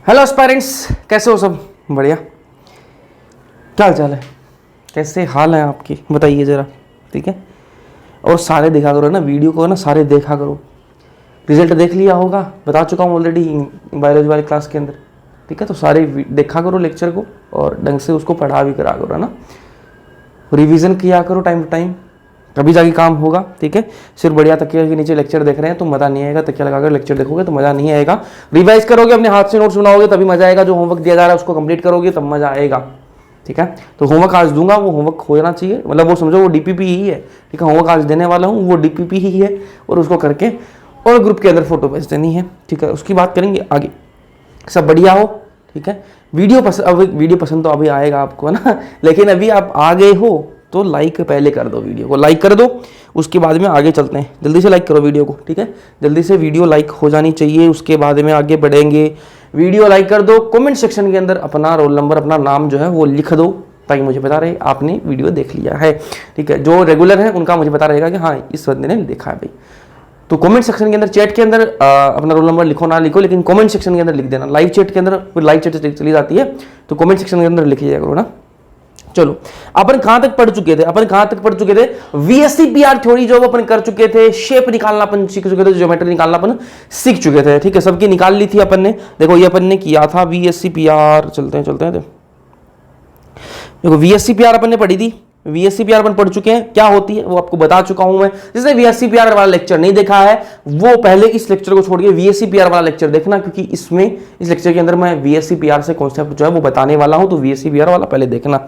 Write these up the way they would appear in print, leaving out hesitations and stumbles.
Hello aspirants, कैसे हो? सब बढ़िया? क्या हाल चाल है? कैसे हाल है आपकी, बताइए ज़रा। ठीक है, और सारे देखा करो ना वीडियो को, ना सारे देखा करो। रिजल्ट देख लिया होगा, बता चुका हूँ ऑलरेडी बायोलॉजी वाली क्लास के अंदर। ठीक है, तो सारे देखा करो लेक्चर को और ढंग से उसको पढ़ा भी करा करो, है ना। रिवीजन किया करो टाइम टू टाइम, तभी जाके काम होगा। ठीक है, सिर्फ बढ़िया तकिया के नीचे लेक्चर देख रहे हैं तो मज़ा नहीं आएगा। तकिया लगाकर लेक्चर देखोगे तो मज़ा नहीं आएगा। रिवाइज करोगे, अपने हाथ से नोट्स बनाओगे तभी मज़ा आएगा। जो होमवर्क दिया जा रहा है उसको कंप्लीट करोगे तब मज़ा आएगा। ठीक है, तो होमवर्क आज दूंगा, वो होमवर्क हो जाना चाहिए, मतलब वो समझो वो डीपीपी ही है। ठीक है, होमवर्क आज देने वाला हूँ वो डीपीपी ही है, और उसको करके और ग्रुप के अंदर फोटो भेज देनी है। ठीक है, उसकी बात करेंगे आगे। सब बढ़िया हो? ठीक है, वीडियो पसंद तो अभी आएगा आपको, है ना। लेकिन अभी आप आ गए हो तो लाइक पहले कर दो, वीडियो को लाइक कर दो, उसके बाद में आगे चलते हैं। जल्दी से लाइक करो वीडियो को। ठीक है, जल्दी से वीडियो लाइक हो जानी चाहिए, उसके बाद में आगे बढ़ेंगे। वीडियो लाइक कर दो, कमेंट सेक्शन के अंदर अपना रोल नंबर, अपना नाम जो है वो लिख दो, ताकि मुझे पता रहे आपने वीडियो देख लिया है। ठीक है, जो रेगुलर है उनका मुझे पता रहेगा कि हाँ इस बंदे ने देखा है भाई। तो कमेंट सेक्शन के अंदर, चैट के अंदर अपना रोल नंबर लिखो ना लिखो, लेकिन कमेंट सेक्शन के अंदर लिख देना। लाइव चैट के अंदर फिर लाइव चैट चली जाती है, तो कमेंट सेक्शन के अंदर लिख लिया करो ना। चलो, अपन कहां तक पढ़ चुके थे? VSCPR थ्योरी जो अपन कर चुके थे, शेप निकालना अपन सीख चुके थे, ज्योमेट्री निकालना अपन सीख चुके थे। ठीक है, सबकी निकाल ली थी अपन ने। देखो ये अपन ने किया था VSCPR। चलते हैं देखो VSCPR अपन ने पढ़ी थी। VSCPR अपन पढ़ चुके हैं, क्या होती है वो आपको बता चुका हूं मैं। जिसने VSCPR वाला लेक्चर नहीं देखा है वो पहले इस लेक्चर को छोड़ के VSCPR वाला लेक्चर देखना, क्योंकि इसमें इस लेक्चर के अंदर मैं VSCPR से कॉन्सेप्ट जो है वो बताने वाला हूं, तो VSCPR वाला पहले देखना।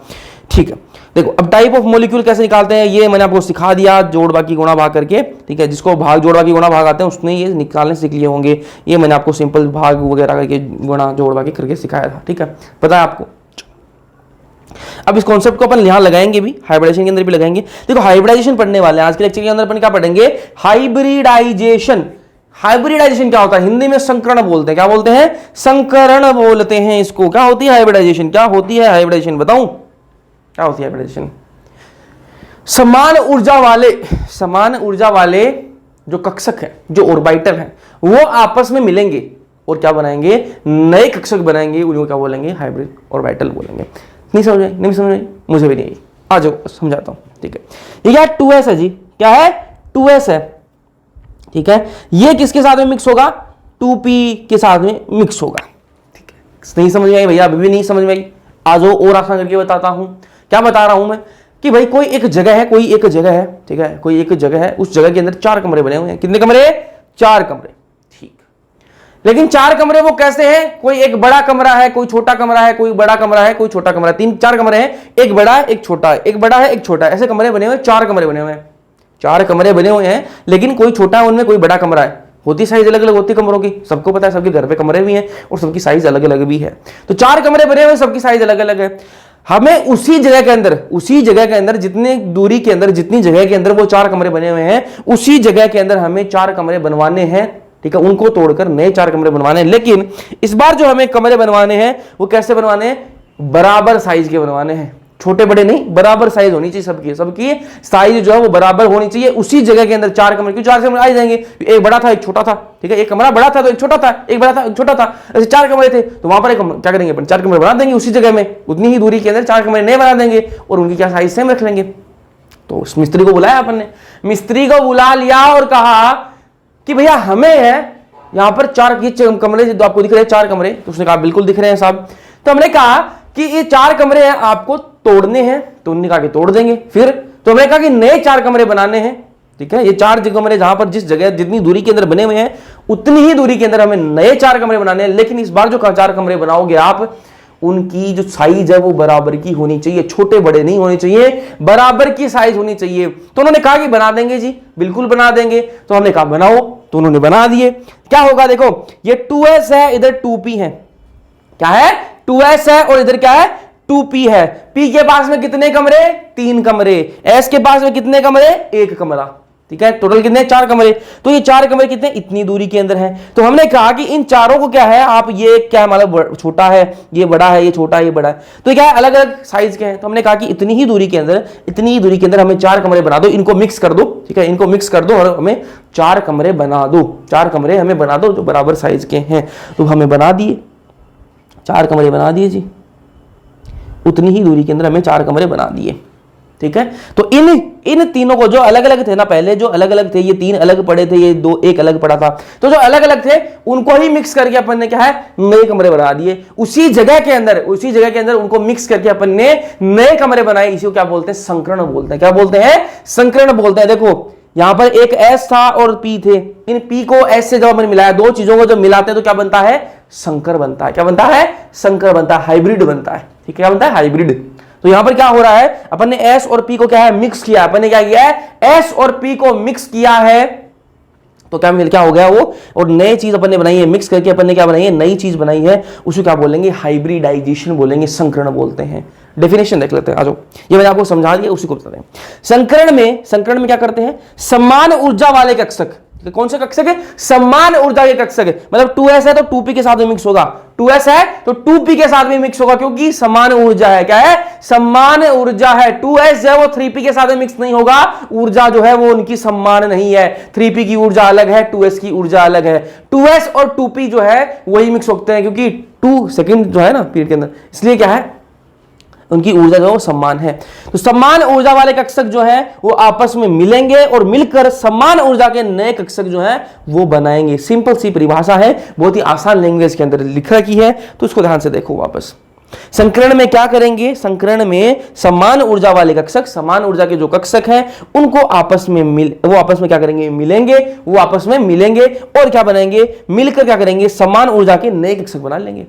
ठीक है, देखो अब टाइप ऑफ मॉलिक्यूल कैसे निकालते हैं ये मैंने आपको सिखा दिया, जोड़ बाकी गुणा भाग करके। ठीक है, जिसको भाग जोड़ बाकी गुणा भाग आते हैं उसने ये निकालने सीख लिए होंगे। ये मैंने आपको सिंपल भाग वगैरह करके गुणा जोड़ बाकी करके सिखाया था। ठीक है, पता है आपको। अब इस कॉन्सेप्ट को अपन यहां लगाएंगे भी, हाइब्रिडाइजेशन के अंदर भी लगाएंगे। देखो हाइब्रिडाइजेशन पढ़ने वाले हैं आज के लेक्चर के अंदर। अपन क्या पढ़ेंगे? हाइब्रिडाइजेशन। हाइब्रिडाइजेशन क्या होता है? हिंदी में संकरण बोलते हैं। क्या बोलते हैं? संकरण बोलते हैं इसको। क्या होती है हाइब्रिडाइजेशन? क्या होती है हाइब्रिडाइजेशन? बताऊं क्या होती है हाइब्रिडाइजेशन? समान ऊर्जा वाले जो कक्षक है, जो ऑर्बिटल है, वो आपस में मिलेंगे और क्या बनाएंगे? नए कक्षक बनाएंगे। उनको क्या बोलेंगे? हाइब्रिड ऑर्बिटल बोलेंगे। नहीं समझ आई? मुझे भी नहीं आई। आ जाओ समझाता हूं। ठीक है, ये क्या है? 2s है जी। क्या है? 2s है। ठीक है, ये किसके साथ में मिक्स होगा? 2p के साथ में मिक्स होगा। ठीक है, नहीं समझ में आई भैया? अभी भी नहीं समझ में आई? आ जाओ और आसान करके बताता हूं। क्या बता रहा हूं मैं कि भाई कोई एक जगह है, ठीक है, कोई एक जगह है, उस जगह के अंदर 4 कमरे बने हुए हैं। कितने कमरे? 4 कमरे। ठीक, लेकिन 4 कमरे वो कैसे हैं? कोई एक बड़ा कमरा है, कोई छोटा कमरा है, कोई बड़ा कमरा है, कोई छोटा कमरा है। 4 कमरे हैं, एक बड़ा है एक छोटा है, एक बड़ा है एक छोटा है। ऐसे कमरे बने हुए, 4 कमरे बने हुए हैं। 4 कमरे बने हुए हैं, लेकिन कोई छोटा है उनमें, कोई बड़ा कमरा है। होती साइज अलग अलग होती कमरों की, सबको पता है। सबके घर पे कमरे भी हैं और सबकी साइज अलग अलग भी है। तो 4 कमरे बने हुए, सबकी साइज अलग अलग है। हमें उसी जगह के अंदर जितनी दूरी के अंदर, जितनी जगह के अंदर वो 4 कमरे बने हुए हैं, उसी जगह के अंदर हमें 4 कमरे बनवाने हैं। ठीक है, उनको तोड़कर नए 4 कमरे बनवाने हैं। लेकिन इस बार जो हमें कमरे बनवाने हैं वो कैसे बनवाने हैं? बराबर साइज के बनवाने हैं। छोटे बड़े नहीं, बराबर साइज होनी चाहिए। सबकी साइज जो है वो बराबर होनी चाहिए। उसी जगह के अंदर 4 कमरे, क्यों 4 कमरे आ जाएंगे? एक बड़ा था एक छोटा था। ठीक है, एक कमरा बड़ा था तो एक छोटा था, एक बड़ा था एक छोटा था। ऐसे 4 कमरे थे तो वहां पर क्या करेंगे अपन? 4 कमरे बना देंगे उसी जगह में, उतनी ही दूरी के अंदर 4 कमरे नए बना देंगे और उनकी क्या साइज सेम रख लेंगे। तो उस मिस्त्री को बुलाया अपन ने, मिस्त्री को बुला लिया और कहा कि भैया हमें है यहां पर 4 कमरे जो आपको दिख रहे हैं 4 कमरे। तो उसने कहा बिल्कुल दिख रहे हैं साहब। तो हमने कहा कि ये 4 कमरे हैं आपको तोड़ने हैं, तो उन्होंने कहा कि तोड़ देंगे। फिर तो हमने कहा कि नए 4 कमरे बनाने हैं। ठीक है, ये 4 कमरे जहां पर जिस जगह जितनी दूरी के अंदर बने हुए हैं उतनी ही दूरी के अंदर हमें नए 4 कमरे बनाने हैं। लेकिन इस बार जो 4 कमरे बनाओगे आप, उनकी जो साइज है वो बराबर की होनी चाहिए, छोटे बड़े नहीं होने चाहिए, बराबर की साइज होनी चाहिए। तो उन्होंने कहा कि बना देंगे जी, बिल्कुल बना देंगे। तो हमने कहा बनाओ, तो उन्होंने बना दिए। क्या होगा? देखो ये 2s है, इधर 2p है। क्या है? 2s है और इधर क्या है? 2p है। p के पास में कितने कमरे? 3 कमरे। s के पास में कितने कमरे? 1 कमरा। ठीक है, टोटल कितने? 4 कमरे। तो ये 4 कमरे कितने? इतनी दूरी के अंदर है। तो हमने कहा कि इन चारों को क्या है आप, ये क्या मतलब छोटा है, ये बड़ा है, ये छोटा है, ये बड़ा है, तो क्या है अलग अलग साइज के हैं। तो हमने कहा कि इतनी ही दूरी के अंदर हमें 4 कमरे बना दो, इनको मिक्स कर दो। ठीक है, इनको मिक्स कर दो और हमें 4 कमरे बना दो। 4 कमरे हमें बना दो जो बराबर साइज के हैं। तो हमें बना दिए। 4 कमरे बना दिए जी, उतनी ही दूरी के अंदर हमें 4 कमरे बना दिए। ठीक है, तो इन तीनों को, जो अलग अलग थे ना, पहले जो अलग अलग थे, ये 3 अलग पड़े थे, ये 2 एक अलग पड़ा था, तो जो अलग अलग थे उनको ही मिक्स करके अपन ने क्या है, नए कमरे बना दिए। उसी जगह के अंदर उनको मिक्स करके अपन ने नए कमरे बनाए। इसी को क्या बोलते हैं, संकरण बोलते हैं। क्या बोलते हैं, संकरण बोलते हैं। देखो यहां पर एक S था और P थे, इन P को S से जब अपन मिलाया, दो चीजों को जब मिलाते हैं तो क्या बनता है, संकर बनता है। क्या बनता है, संकर बनता है, हाइब्रिड बनता है। ठीक है, क्या बनता है, हाइब्रिड। तो यहां पर क्या हो रहा है, अपन ने S और P को क्या है, मिक्स किया। अपन ने क्या किया है, S और P को मिक्स किया है, तो क्या हो गया वो, और नई चीज अपन ने बनाई है, मिक्स करके अपन ने क्या बनाई है, नई चीज बनाई है। उसको क्या बोलेंगे, हाइब्रिडाइजेशन बोलेंगे, संकरण बोलते हैं। डेफिनेशन देख लेते हैं, आ जाओ, ये मैंने आपको समझा दिया, उसी को बताते हैं। संकरण में क्या करते हैं, समान ऊर्जा वाले कक्षक। कौन से कक्षक है, समान ऊर्जा के कक्षक है। मतलब 2s है तो 2p के साथ में मिक्स होगा, 2s है तो 2p के साथ में मिक्स होगा, क्योंकि समान ऊर्जा है। क्या है, समान ऊर्जा है। 2s जो है वो 3p के साथ में मिक्स नहीं होगा, ऊर्जा जो है वो उनकी समान नहीं है। 3p की ऊर्जा अलग है, 2s की ऊर्जा अलग है। 2s और 2p जो है वही मिक्स होते हैं, क्योंकि 2 सेकेंड जो है ना पीरियड के अंदर, इसलिए क्या है, उनकी ऊर्जा जो है वो समान है। तो समान ऊर्जा वाले कक्षक जो है वो आपस में मिलेंगे और मिलकर समान ऊर्जा के नए कक्षक जो है वो बनाएंगे। सिंपल सी परिभाषा है, बहुत ही आसान लैंग्वेज के अंदर लिख रखी है, तो इसको ध्यान से देखो वापस। संकरण में क्या करेंगे, संकरण में समान ऊर्जा वाले कक्षक, समान ऊर्जा के जो कक्षक हैं उनको आपस में वो आपस में क्या करेंगे, मिलेंगे। वो आपस में मिलेंगे और क्या बनाएंगे, मिलकर क्या करेंगे, समान ऊर्जा के नए कक्षक बना लेंगे।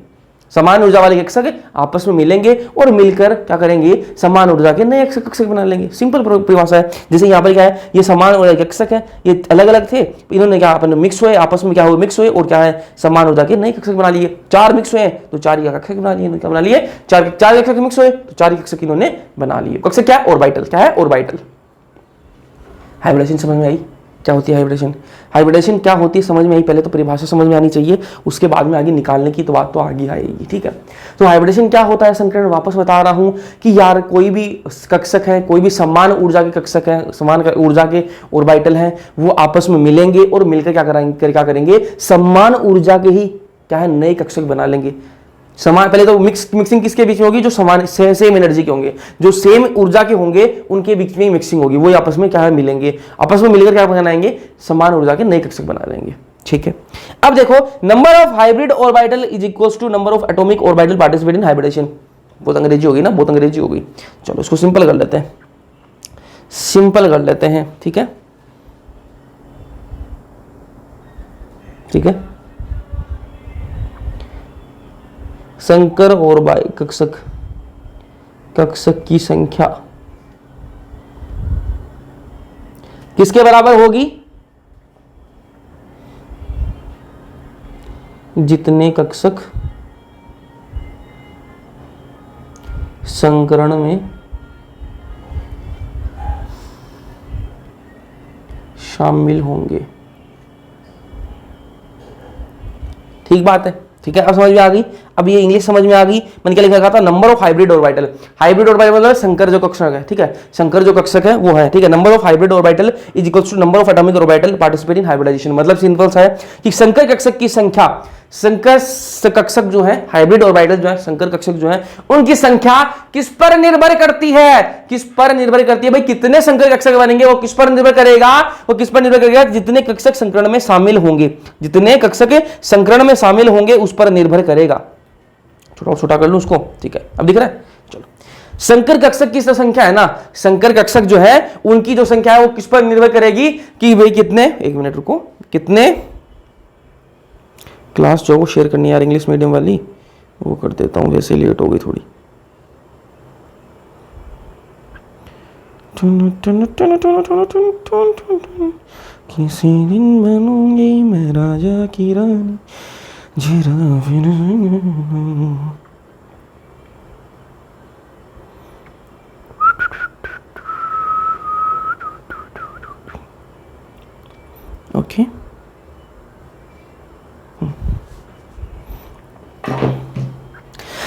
समान ऊर्जा वाले कक्षक आपस में मिलेंगे और मिलकर क्या करेंगे, समान ऊर्जा के नए कक्षक बना लेंगे। सिंपल परिभाषा है। जैसे यहाँ पर क्या है, ये समान ऊर्जा के कक्षक है, ये अलग अलग थे, इन्होंने क्या अपन मिक्स हुए, आपस में क्या हुए, मिक्स हुए और क्या है, समान ऊर्जा के नए कक्षक बना लिए। 4 मिक्स हुए तो 4 का कक्षक बना लिए। क्या बना लिए, 4 कक्षक मिक्स हुए तो 4 कक्षक इन्होंने बना लिए। कक्षक क्या है, ऑर्बिटल। क्या है, ऑर्बिटल। हाइब्रिडेशन समझ में आई, क्या होती है हाइब्रिडेशन, हाइब्रिडेशन क्या होती है समझ में आई। पहले तो परिभाषा समझ में आनी चाहिए, उसके बाद में आगे निकालने की तो बात तो आगे आएगी। ठीक है, तो हाइब्रिडेशन क्या होता है, संकरण वापस बता रहा हूं कि यार कोई भी कक्षक है, कोई भी समान ऊर्जा के कक्षक है, समान ऊर्जा के ऑर्बिटल हैं, वो आपस में मिलेंगे और मिलकर क्या करेंगे, समान ऊर्जा के ही क्या है, नए कक्षक बना लेंगे। समान, पहले तो मिक्सिंग किसके बीच में होगी, जो समान सेम एनर्जी के होंगे, जो सेम ऊर्जा के होंगे उनके बीच में मिक्सिंग होगी, वो आपस में क्या है, मिलेंगे। आपस में मिलकर क्या बनाएंगे, समान ऊर्जा के नए कक्षक बना लेंगे। ठीक है, अब देखो, number of hybrid orbital is equals to number of atomic orbital participate in hybridisation. बहुत अंग्रेजी होगी ना, बहुत अंग्रेजी हो गई। चलो इसको सिंपल कर लेते हैं, सिंपल कर लेते हैं। ठीक है, ठीक है, संकर और कक्षक की संख्या किसके बराबर होगी, जितने कक्षक संकरण में शामिल होंगे। ठीक बात है, ठीक है, अब समझ में आ गई। अब ये इंग्लिश समझ में आ गई। मैंने क्या लिखा था, number of hybrid orbital. Hybrid orbital मतलब संकर जो कक्षक है। ठीक है, संकर जो कक्षक है वो है। ठीक है, number of hybrid orbital is equals to number of atomic orbital participate in hybridisation. मतलब सिंपल सा है कि संकर कक्षक की संख्या, संकर कक्षक जो है, हाइब्रिड ऑर्बिटल जो है, संकर कक्षक जो है, उनकी संख्या किस पर निर्भर करती है, किस पर निर्भर करती है भाई, कितने संकर कक्षक बनेंगे, वो किस पर निर्भर करेगा, वो किस पर निर्भर करेगा, जितने कक्षक संकरण में शामिल होंगे, जितने कक्षक संकरण में शामिल होंगे उस पर निर्भर करेगा। छोटा छोटा कर लूं उसको। ठीक है, अब दिख रहा है। चलो, संकर कक्षक की संख्या है ना, संकर कक्षक जो है उनकी जो संख्या है वो किस पर निर्भर करेगी कि भाई कितने, एक मिनट रुको, कितने, क्लास जो वो शेयर करनी है यार इंग्लिश मीडियम वाली, वो कर देता हूँ, वैसे लेट हो गई थोड़ी। किसी दिन बनूंगी मैं राजा की रानी, जरा फिर। ओके,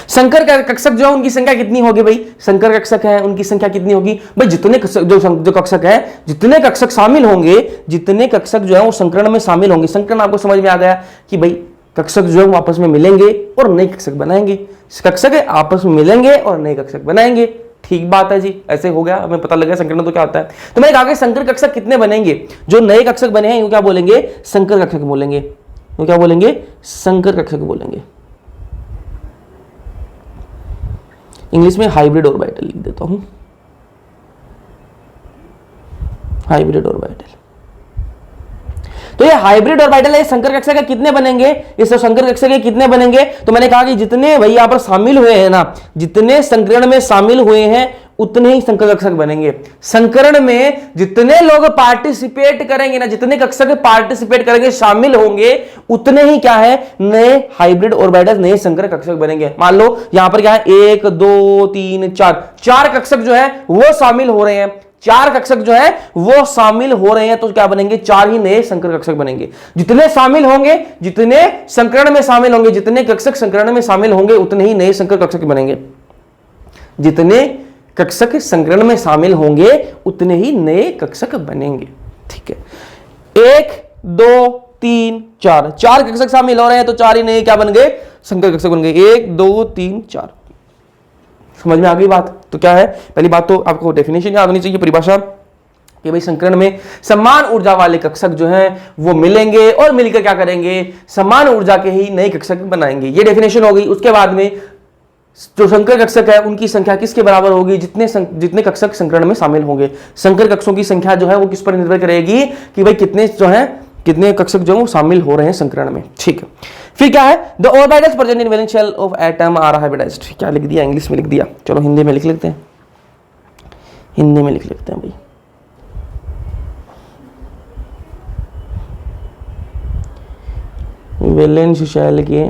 संकर कक्षक जो है उनकी संख्या कितनी होगी भाई, संकर कक्षक है उनकी संख्या कितनी होगी भाई, जितने जो कक्षक है, जितने कक्षक शामिल होंगे, जितने कक्षक जो है वो संकरण में शामिल होंगे। संकरण आपको समझ में आ गया कि भाई कक्षक जो है वो आपस में मिलेंगे और नए कक्षक बनाएंगे, कक्षक आपस में मिलेंगे और नए कक्षक बनाएंगे। ठीक बात है जी, ऐसे हो गया, हमें पता लग गया संकरण तो क्या होता है। तो मैंने कहा कि संकर कक्षक कितने बनेंगे, जो नए कक्षक बने हैं क्या बोलेंगे, संकर कक्षक बोलेंगे। तो क्या बोलेंगे, संकर कक्षक बोलेंगे। इंग्लिश में हाइब्रिड ऑर्बिटल लिख देता हूं, हाइब्रिड ऑर्बिटल। तो ये हाइब्रिड ऑर्बिटल है, संकर कक्षक के कितने बनेंगे, इस संकर कक्षक के कितने बनेंगे, तो मैंने कहा कि जितने भाई यहां पर शामिल हुए हैं ना, जितने संकरण में शामिल हुए हैं उतने ही संकर कक्षक बनेंगे। संकरण में जितने लोग पार्टिसिपेट करेंगे ना, जितने कक्षक पार्टिसिपेट करेंगे, शामिल होंगे, उतने ही क्या है, नए हाइब्रिड ऑर्बिटल, नए संकर कक्षक बनेंगे। मान लो यहां पर क्या है, 1 2 3 4, 4 कक्षक जो है वो शामिल हो रहे हैं, 4 कक्षक जो है वो शामिल हो रहे हैं, तो क्या बनेंगे, 4 ही नए संकर कक्षक बनेंगे। जितने शामिल होंगे, जितने संकरण में शामिल होंगे, जितने कक्षक संकरण में शामिल होंगे, उतने ही नए संकर कक्षक बनेंगे। जितने कक्षक संकरण में शामिल होंगे उतने ही नए कक्षक बनेंगे। ठीक है, 1 2 3 4, 4 कक्षक शामिल हो रहे हैं तो 4 ही नए क्या बन गए, संकर कक्षक बन गए। 1 2 3 4, समझ में आ गई बात। तो क्या है, पहली बात तो आपको डेफिनेशन याद होनी चाहिए, परिभाषा, कि भाई संकरण में समान ऊर्जा वाले कक्षक जो हैं वो मिलेंगे और मिलकर क्या करेंगे, समान ऊर्जा के ही नए कक्षक बनाएंगे। ये डेफिनेशन हो गई। उसके बाद में जो संकर कक्षक है उनकी संख्या किसके बराबर होगी, जितने कक्षक संकरण में शामिल होंगे। संकर कक्षों की संख्या जो है वो किस पर निर्भर करेगी कि भाई कितने जो है, कितने कक्षक जो है शामिल हो रहे हैं संकरण में। ठीक है, फिर क्या है, the orbitals present in valence shell of atom are hybridised. क्या लिख दिया, इंग्लिश में लिख दिया, चलो हिंदी में लिख लेते हैं, हिंदी में लिख लेते हैं भाई। वैलेंस शेल के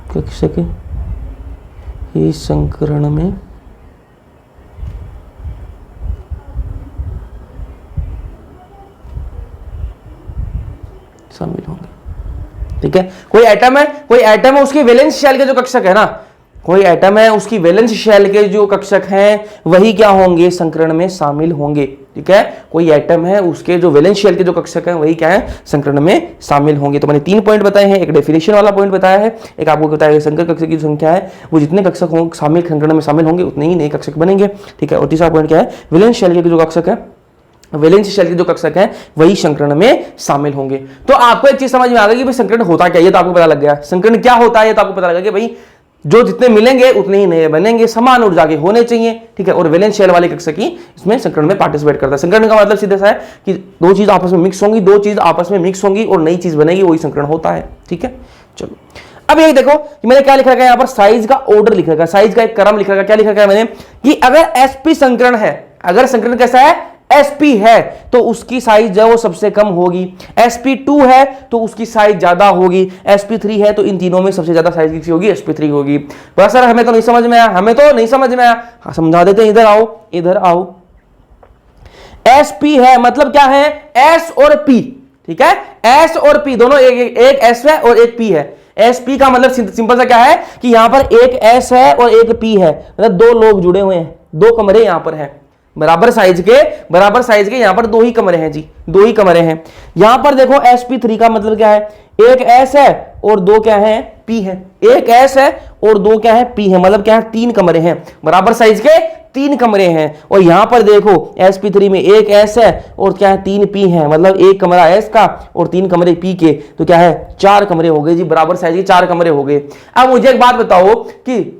कक्षक ही संकरण में शामिल होंगे। ठीक है, कोई एटम है, कोई एटम है, उसके वैलेंस शेल के जो कक्षक है ना, कोई एटम है उसकी वैलेंस शेल के जो कक्षक हैं वही क्या होंगे, संकरण में शामिल होंगे। ठीक है, कोई एटम है उसके जो वैलेंस शेल के जो कक्षक हैं वही क्या है, संकरण में शामिल होंगे। तो मैंने 3 पॉइंट बताए हैं, एक डेफिनेशन वाला पॉइंट बताया है, एक आपको बताया संकर कक्षक की जो संख्या है वो जितने कक्षक होंगे शामिल संकरण में शामिल होंगे उतने ही नए कक्षक बनेंगे। ठीक है, और तीसरा पॉइंट क्या है, वैलेंस शेल के जो कक्षक है, वैलेंस शेल के जो कक्षक हैं वही संकरण में शामिल होंगे। तो आपको एक चीज समझ में आ गई कि भाई संकरण होता क्या है, ये तो आपको पता लग गया। संकरण क्या होता है ये तो आपको पता लगा कि भाई जो जितने मिलेंगे उतने ही नए बनेंगे, समान ऊर्जा के होने चाहिए। ठीक है, और वैलेंस शेल वाले कक्षक ही इसमें संकरण में पार्टिसिपेट करता है। संकरण का मतलब सीधा सा है कि दो चीज आपस में मिक्स होंगी, दो चीज आपस में मिक्स होंगी और नई चीज बनेगी, वही संकरण होता है। ठीक है, चलो अब ये देखो कि मैंने क्या लिख रखा है, यहाँ पर साइज का ऑर्डर लिख रखा है, साइज का एक क्रम लिख रखा है। क्या लिख रखा है मैंने कि अगर sp संकरण है, अगर संकरण कैसा है, sp है, तो उसकी साइज जो है वो सबसे कम होगी। sp2 है तो उसकी साइज ज्यादा होगी। sp3 है तो इन तीनों में सबसे ज्यादा साइज किसकी होगी, sp3 होगी। बस सर हमें तो नहीं समझ में आया, हमें तो नहीं समझ में आया, हाँ, समझा देते हैं, इधर आओ, इधर आओ। sp है मतलब क्या है, s और p। ठीक है, s और p दोनों एक s है और एक p है। sp का मतलब सिंपल सा क्या है कि यहां पर एक s है और एक p है, मतलब दो लोग जुड़े हुए हैं, दो कमरे यहां पर हैं, बराबर साइज के यहां पर दो ही कमरे हैं जी, दो ही कमरे हैं। यहां पर देखो sp3 का मतलब क्या है, एक s है और दो क्या है, p है। एक s है और दो क्या है, p है, मतलब क्या है, 3 कमरे हैं, बराबर साइज के 3 कमरे हैं। और यहां पर देखो sp3 में एक s है और क्या है, 3 p है, मतलब एक कमरा s का और 3 कमरे p के, तो क्या है, 4 कमरे हो गए जी, बराबर साइज के 4 कमरे हो गए। अब मुझे एक बात बताओ कि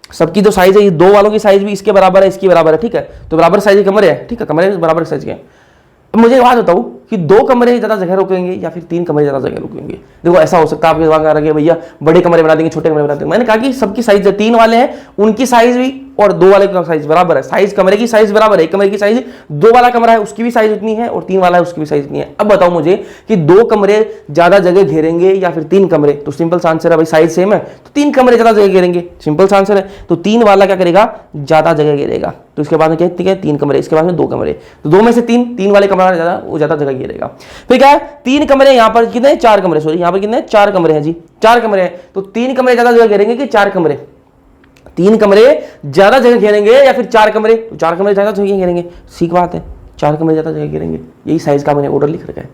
सबकी जो साइज है, ये दो वालों की साइज भी इसके बराबर है, इसकी बराबर है। ठीक है, तो बराबर साइज के कमरे हैं। ठीक है, कमरे बराबर साइज के। अब मुझे एक बात बताओ कि 2 कमरे ज्यादा जगह रोकेंगे या फिर 3 कमरे ज्यादा जगह रोकेंगे। देखो ऐसा हो सकता है आपके दिमाग में आ रहा है भैया बड़े कमरे बना देंगे, छोटे कमरे बना देंगे। मैंने कहा कि सबकी साइज 3 वाले हैं उनकी साइज भी और 2 वाले का साइज बराबर है, साइज कमरे की साइज बराबर है। एक कमरे की साइज 2 वाला कमरा है उसकी भी साइज उतनी है और 3 वाला है उसकी भी साइज उतनी है। अब बताओ मुझे कि 2 कमरे ज्यादा जगह घेरेंगे या फिर 3 कमरे, तो सिंपल सा आंसर है भाई साइज सेम है तो 3 कमरे ज्यादा जगह घेरेंगे, सिंपल सा आंसर है। तो 3 वाला क्या करेगा, ज्यादा जगह घेरेगा, तो इसके बाद में क्या है, 3 कमरे, इसके बाद में 2 कमरे, तो 2 में से 3 वाले कमरा ज्यादा, वो ज्यादा जगह घेरेगा। फिर क्या है, 3 कमरे, यहाँ पर कितने, 4 कमरे, सॉरी यहाँ पर कितने, 4 कमरे हैं जी, 4 कमरे हैं, तो 3 कमरे ज्यादा जगह घेरेंगे कि 4 कमरे, 3 कमरे ज्यादा जगह घेरेंगे या फिर 4 कमरे, तो 4 कमरे ज्यादा जगह घेरेंगे, ठीक बात है। 4 कमरे ज्यादा जगह घेरेंगे। यही साइज का मैंने ऑर्डर लिख रखा है।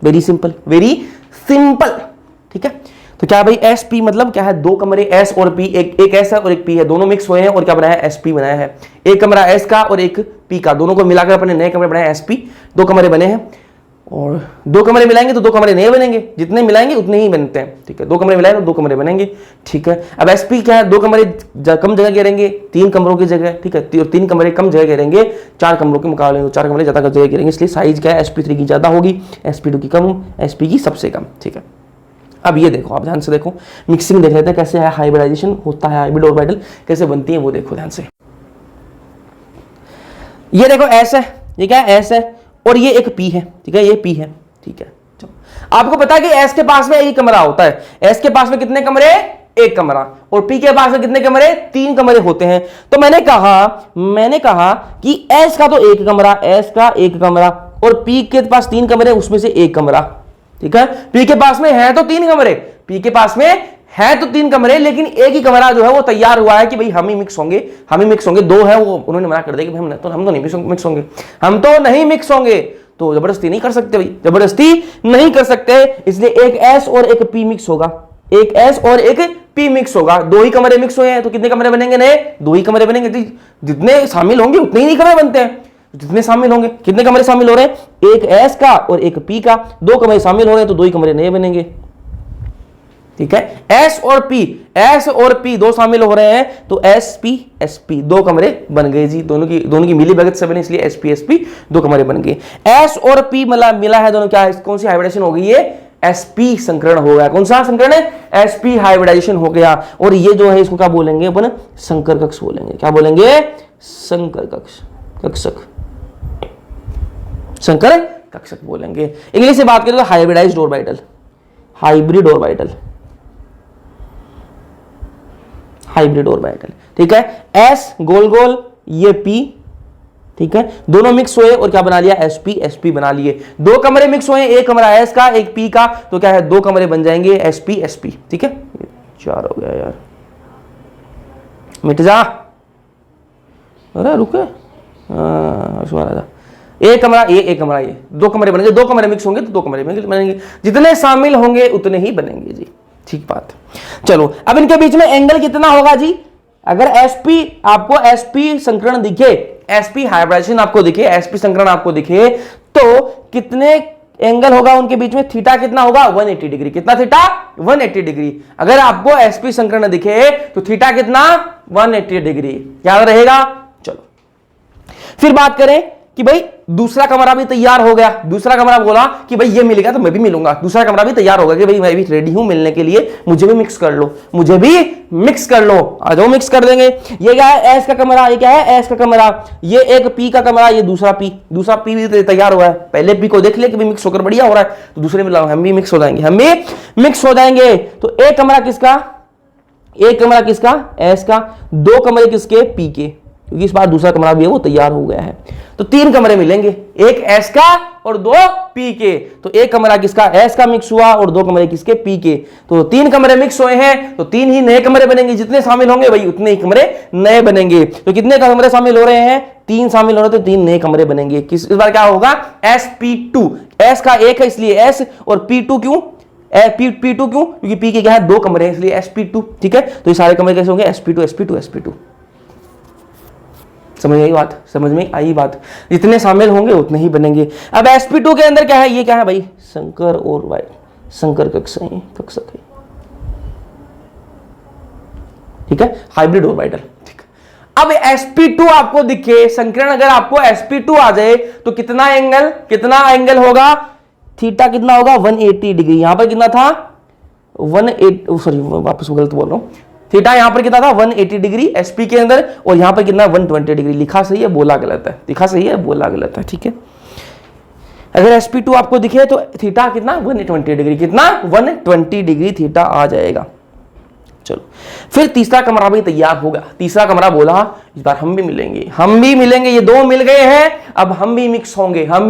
Very simple, very simple. ठीक है, तो क्या भाई एस पी मतलब क्या है, 2 कमरे एस और पी, एक एस है और एक पी है, दोनों मिक्स हुए हैं और क्या बनाया है, एस पी बनाया है। एक कमरा एस का और एक पी का, दोनों को मिलाकर अपने नए कमरे बनाए एस पी, 2 कमरे बने हैं। और 2 कमरे मिलाएंगे तो 2 कमरे नए बनेंगे, जितने मिलाएंगे उतने ही बनते हैं। ठीक है, 2 कमरे मिलाएंगे तो 2 कमरे बनेंगे। ठीक है, अब एस पी क्या है, 2 कमरे कम जगह घेरेंगे 3 कमरों की जगह। ठीक है, 3 कमरे कम जगह घेरेंगे 4 कमरों के मुकाबले, 4 कमरे ज्यादा जगह घेरेंगे, इसलिए साइज क्या है, एसपी3 की ज्यादा होगी, एसपी2 की कम, एसपी की सबसे कम। ठीक है, अब ये देखो, आप ध्यान से देखो, मिक्सिंग देख लेते हैं कैसे है, हाइब्रिडाइजेशन होता है, हाइब्रिड ऑर्बिटल कैसे बनती है वो देखो ध्यान से। ये देखो एस है, ये क्या है, एस है और ये एक पी है। ठीक है, ये पी है। ठीक है, चलो आपको पता है कि एस के पास में एक कमरा होता है, एस के पास में कितने कमरे, एक कमरा, और पी के पास में कितने कमरे, 3 कमरे होते हैं। तो मैंने कहा कि एस का तो एक कमरा, एस का एक कमरा, और पी के पास 3 कमरे, उसमें से एक कमरा। ठीक है, पी के पास में है तो 3 कमरे, पी के पास में है तो 3 कमरे, लेकिन एक ही कमरा जो है वो तैयार हुआ है कि भाई हम ही मिक्स होंगे, हम ही मिक्स होंगे। 2 है वो उन्होंने मना कर दिया कि हम तो नहीं मिक्स होंगे, हम तो नहीं मिक्स होंगे। तो जबरदस्ती नहीं कर सकते भाई, जबरदस्ती नहीं कर सकते, इसलिए एक एस और एक पी मिक्स होगा, एक एस और एक पी मिक्स होगा। 2 ही कमरे मिक्स हुए हैं तो कितने कमरे बनेंगे नए, 2 ही कमरे बनेंगे। जितने शामिल होंगे उतने ही कमरे बनते हैं, जितने शामिल होंगे। कितने कमरे शामिल हो रहे हैं, एक एस का और एक पी का, 2 कमरे शामिल हो रहे हैं तो 2 ही कमरे नए बनेंगे। ठीक है, एस और पी 2 शामिल हो रहे हैं तो एस पी 2 कमरे बन गए जी, दोनों की मिली भगत से बने, इसलिए एस पी 2 कमरे बन गए। एस और पी मिला है दोनों, क्या है, कौन सी हाइब्रिडाइजेशन हो गई है, एसपी संकरण हो गया। कौन सा संकरण है, एसपी हाइब्रिडाइजेशन हो गया। और ये जो है इसको क्या बोलेंगे अपन, संकर कक्ष बोलेंगे। क्या बोलेंगे, संकर कक्षक, संकर कक्षक बोलेंगे। इंग्लिश से बात करें तो hybridised orbital, hybrid orbital, hybrid orbital. ठीक है, एस गोल गोल, ये पी। ठीक है, दोनों मिक्स हुए और क्या बना लिया, एसपी बना लिए। 2 कमरे मिक्स हुए, एक कमरा एस का एक पी का, तो क्या है 2 कमरे बन जाएंगे एसपी। ठीक है, 4 हो गया यार, मिट जा, अरे रुके, एक कमरा ये, एक कमरा ये, 2 कमरे बनेंगे। 2 कमरे मिक्स होंगे तो 2 कमरे बनेंगे, जितने शामिल होंगे उतने ही बनेंगे जी। ठीक बात। चलो अब इनके बीच में एंगल कितना होगा जी, अगर एसपी आपको एसपी संकरण दिखे, एसपी हाइब्रिडाइजेशन आपको दिखे, एसपी संकरण आपको दिखे, तो कितने एंगल होगा उनके बीच में, थीटा कितना होगा, 180 डिग्री। कितना थीटा, 180 डिग्री। अगर आपको एसपी संकरण दिखे तो थीटा कितना, 180 डिग्री, याद रहेगा। चलो फिर बात करें कि भाई दूसरा कमरा भी तैयार हो गया। दूसरा कमरा बोला कि भाई ये मिल गया तो मैं भी मिलूंगा। दूसरा कमरा भी तैयार होगा कि भाई मैं भी रेडी हूं मिलने के लिए, मुझे भी मिक्स कर लो, मुझे भी मिक्स कर लो, आ जाओ मिक्स कर देंगे। ये क्या है, एस का कमरा, ये क्या है, एस का कमरा, ये एक पी का कमरा, ये दूसरा पी भी तैयार हुआ है। पहले पी को देख लिया कि भाई मिक्स होकर बढ़िया हो रहा है, तो दूसरे में हम भी मिक्स हो जाएंगे, हम भी मिक्स हो जाएंगे। तो एक कमरा किसका, एस का, 2 कमरे किसके, पी के, क्योंकि इस बार दूसरा कमरा भी है वो तैयार हो गया है। तो 3 कमरे मिलेंगे, एक एस का और 2 पी के। तो एक कमरा किसका, एस का मिक्स हुआ और 2 कमरे किसके, पी के। तो 3 कमरे मिक्स हुए हैं तो 3 ही नए कमरे बनेंगे, जितने शामिल होंगे भाई उतने ही कमरे नए बनेंगे। तो कितने कमरे शामिल हो रहे हैं, 3 शामिल हो रहे हैं तो 3 नए कमरे बनेंगे। इस बार क्या होगा, sp2, एस का एक है इसलिए एस, और p2 क्यों, p2 क्यों, क्योंकि पी के क्या है 2 कमरे हैं इसलिए sp2। ठीक है, तो ये सारे कमरे कैसे होंगे, sp2 समझ में आई बात, जितने शामिल होंगे उतने ही बनेंगे। अब sp2 के अंदर क्या है, ये क्या है भाई, संकर और वाई, संकर कक्षक है। ठीक है, हाइब्रिड ऑर्बिटल। ठीक, अब sp2 आपको दिखे संकीर्ण, अगर आपको sp2 आ जाए तो कितना एंगल होगा, थीटा कितना होगा, 180 डिग्री। यहां पर कितना था, 180, सॉरी वापस गलत बोल रहा हूं, थीटा यहां पर कितना था, 180 डिग्री एसपी के अंदर, और यहां पर कितना 120 डिग्री। लिखा सही है, बोला गलत है, लिखा सही है, बोला गलत है। ठीक है, अगर sp2 आपको दिखे तो थीटा कितना, 120 डिग्री, कितना 120 डिग्री थीटा आ जाएगा। चलो फिर तीसरा कमरा भी तैयार होगा। तीसरा कमरा बोला इस बार हम भी मिलेंगे, ये 2 मिल गए हैं, अब हम भी मिक्स होंगे। तो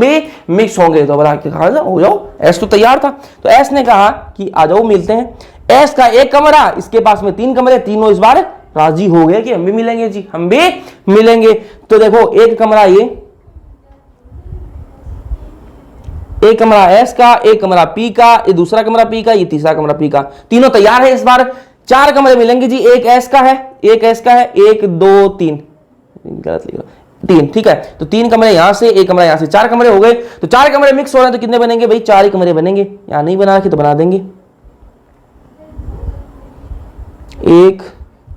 बोला कहा हो जाओ, एस तो तैयार था, तो एस ने कहा कि आ जाओ मिलते हैं। एस का एक कमरा, इसके पास में 3 कमरे, तीनों इस बार राजी हो गए कि हम भी मिलेंगे जी, हम भी मिलेंगे। तो देखो एक कमरा ये, एक कमरा एस का, एक कमरा पी का, ये दूसरा कमरा पी का, ये तीसरा कमरा पी का, तीनों तैयार है। इस बार 4 कमरे मिलेंगे जी, एक एस का है, एक एस का है, 1 2 3, गलत लिखा, 3, ठीक है। तो 3 कमरे यहां से, एक कमरा यहां से, 4 कमरे हो गए। तो 4 कमरे मिक्स हो रहे हैं तो कितने बनेंगे भाई? 4 ही कमरे बनेंगे। यहां नहीं बना रखे तो बना देंगे, 1